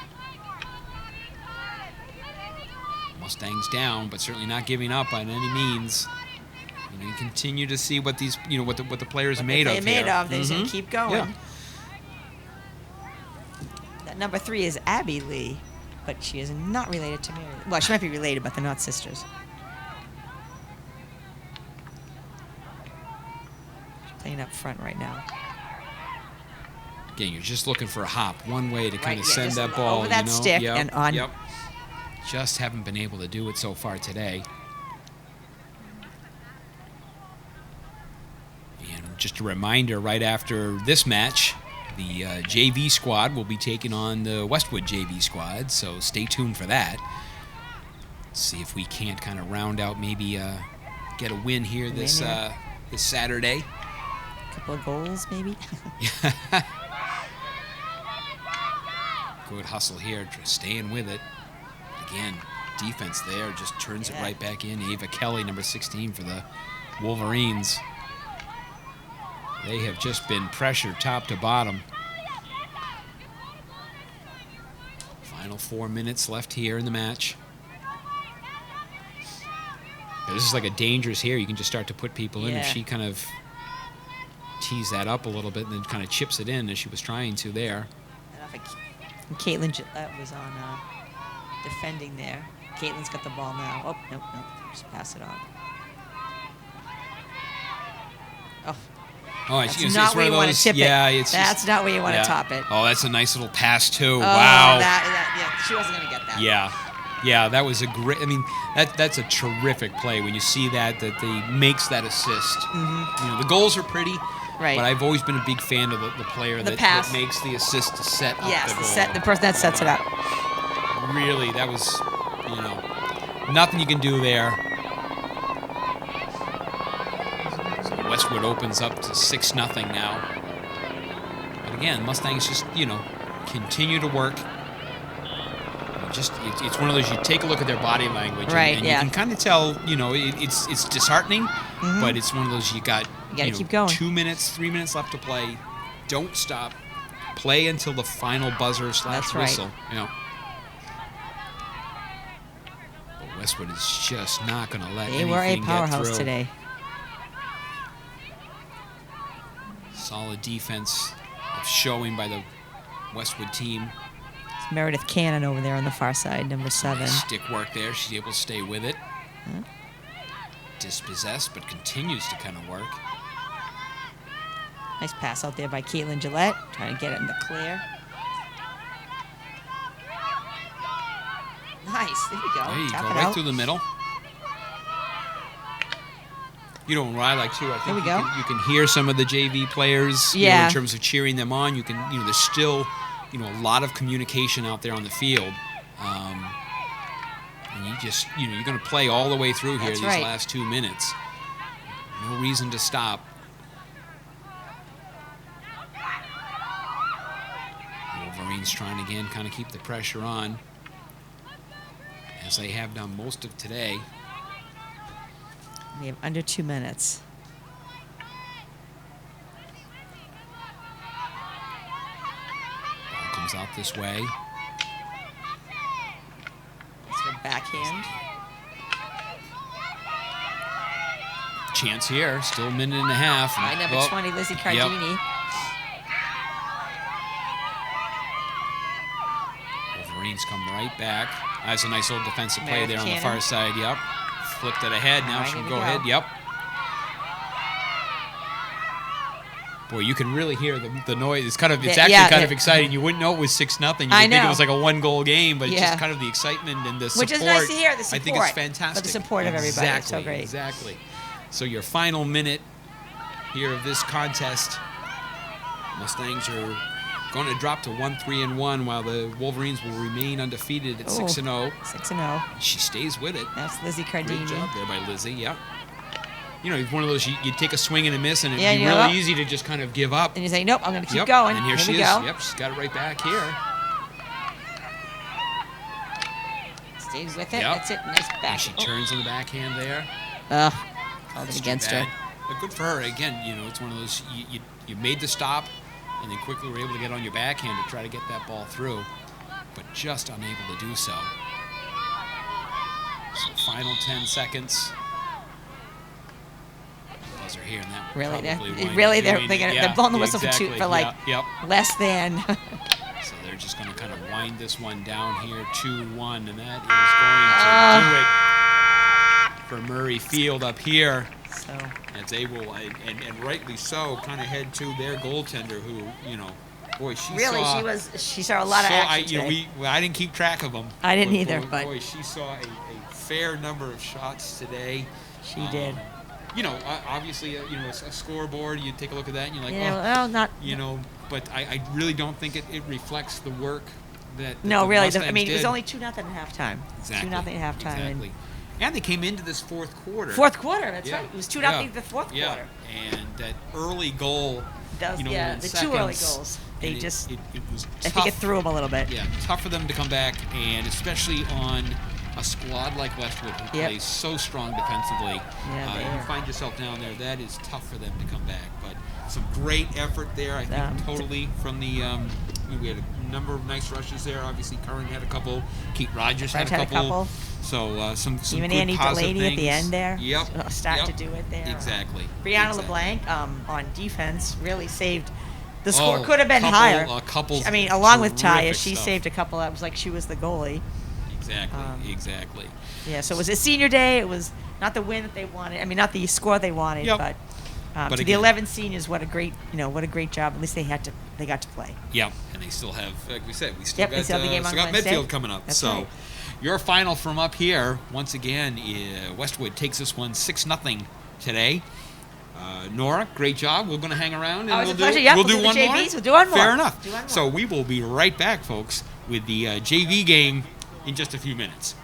Mustangs down, but certainly not giving up by any means. You continue to see what these, what the players are made of They're made here. of. They're just going to keep going. Yeah. That number 3 is Abby Lee, but she is not related to Mary. Well, she might be related, but they're not sisters. She's playing up front right now. Again, you're just looking for a hop, one way to kind of yeah, send just that ball. over that stick Yep, and on. Yep. Just haven't been able to do it so far today. And just a reminder, right after this match, the JV squad will be taking on the Westwood JV squad, so stay tuned for that. See if we can't kind of round out, maybe get a win here this Saturday. A couple of goals, maybe. Good hustle here, just staying with it. Again, defense there just turns it right back in. Ava Kelly, number 16 for the Wolverines. They have just been pressured top to bottom. Final 4 minutes left here in the match. Now, this is like a dangerous here. You can just start to put people in. If she kind of tees that up a little bit and then kind of chips it in as she was trying to there. And Caitlin Gillette was on defending there. Caitlin's got the ball now. Oh, nope. Just pass it on. Oh. Oh, That's not where you want to tip it. It's that's not where you want to top it. Oh, that's a nice little pass too. Oh, wow. Yeah, she wasn't going to get that. Yeah, that was a great. I mean, that's a terrific play when you see that he makes that assist. Mm-hmm. The goals are pretty. Right. But I've always been a big fan of the player that makes the assist to set up the goal. The person that sets it up. Really, that was, nothing you can do there. So Westwood opens up to 6-0 now. But again, Mustangs just, continue to work. It's one of those, you take a look at their body language, and you can kind of tell, it's disheartening, but it's one of those you gotta keep going. 2 minutes, 3 minutes left to play. Don't stop. Play until the final buzzer / whistle. But Westwood is just not going to let anything They were a get powerhouse through. today. Solid defense showing by the Westwood team. It's Meredith Cannon over there on the far side, number 7. Nice stick work there. She's able to stay with it. Dispossessed, but continues to kind of work. Nice pass out there by Caitlin Gillette, trying to get it in the clear. Nice, there you go. There you Tap go, it right out. through the middle. What I like too, I think you can hear some of the JV players in terms of cheering them on. You can, there's still, a lot of communication out there on the field. And you just, you're going to play all the way through here last 2 minutes. No reason to stop. Wolverines trying again, kind of keep the pressure on, as they have done most of today. We have under 2 minutes. Ball comes out this way. It's a backhand. Chance here, still a minute and a half. By number 20, Lizzie Cardini. Wolverines come right back. That's a nice little defensive play Meredith there on Cannon. the far side. Yep. Flipped it ahead. Now she can go ahead. Yep. Boy, you can really hear the noise. It's actually kind of exciting. You wouldn't know it was 6-0. You would think it was like a 1-goal game, but it's just kind of the excitement and the support. Which is nice to hear, the support. I think it's fantastic. But the support of everybody. It's so great. Exactly. So your final minute here of this contest, Mustangs are going to drop to 1-3-1 while the Wolverines will remain undefeated at 6-0. 6-0. She stays with it. That's Lizzie Cardini. Great job there by Lizzie. Yeah. You know, one of those you take a swing and a miss, and it'd Yeah, be you really know. easy to just kind of give up. And you say, nope, I'm going to keep Yep, going. And here she we is. go. Yep, she's got it right back here. Stays with it. Yep. That's it. Nice back. And she turns on the backhand there. Ugh. Called That's it too against bad. her. But good for her. Again, you know, it's one of those you made the stop, and then quickly were able to get on your backhand to try to get that ball through, but just unable to do so. So final 10 seconds. Buzzer here, and that Really, probably they're, winds really, up they're, doing they're, it. they're blowing the whistle exactly. for like Yep. less than. So they're just going to kind of wind this one down here, 2-1, and that is going to do it for Murray Field up here. So As they will, and rightly so, kind of head to their goaltender, who, you know, boy, really, she saw a lot of action today. I didn't keep track of them. I didn't either, but boy, she saw a fair number of shots today. She did. You know, obviously, you know, a scoreboard. You take a look at that, and you're like, Yeah, well, not. you know, but I really don't think it reflects the work that. No, the really. Mustangs I mean, it was did. only 2-0 at halftime. Exactly. 2-0 at halftime. Exactly. And they came into this fourth quarter. Fourth quarter. That's Yeah. right. It was 2-0 Yeah. the fourth Yeah. quarter. And that early goal. Those, You know, yeah, in the seconds, 2 early goals. They and just. It was tough. I think it threw them a little bit. Yeah, tough for them to come back, and especially on a squad like Westwood, who Yep. plays so strong defensively. Yeah, they You are. find yourself down there. That is tough for them to come back. But some great effort there, I think, totally from the. We had a number of nice rushes there. Obviously, Curran had a couple. Keith Rogers had a couple. So some Even good Annie positive Delaney at the things. end there. Yep. Start yep. to do it there. Exactly. Brianna exactly. LeBlanc on defense really saved. The score Oh, could have been higher. A couple. I mean, along with Taya, terrific she stuff. saved a couple. It was like she was the goalie. Exactly. Exactly. Yeah, so it was a senior day. It was not the win that they wanted. I mean, not the score they wanted, Yep. but But to the again- 11 seniors, what a great job. At least they got to play. Yep, and they still have, like we said, we still Yep, got, they still have the game on still got Wednesday. midfield coming up. That's so right. your final from up here, once again, Westwood takes this one 6-0 today. Nora, great job. We're going to hang around and Oh, it's we'll a do, pleasure. Yep, we'll we'll do do one the more. JVs. We'll do one more. Fair enough. Do one more. So we will be right back, folks, with the JV game in just a few minutes.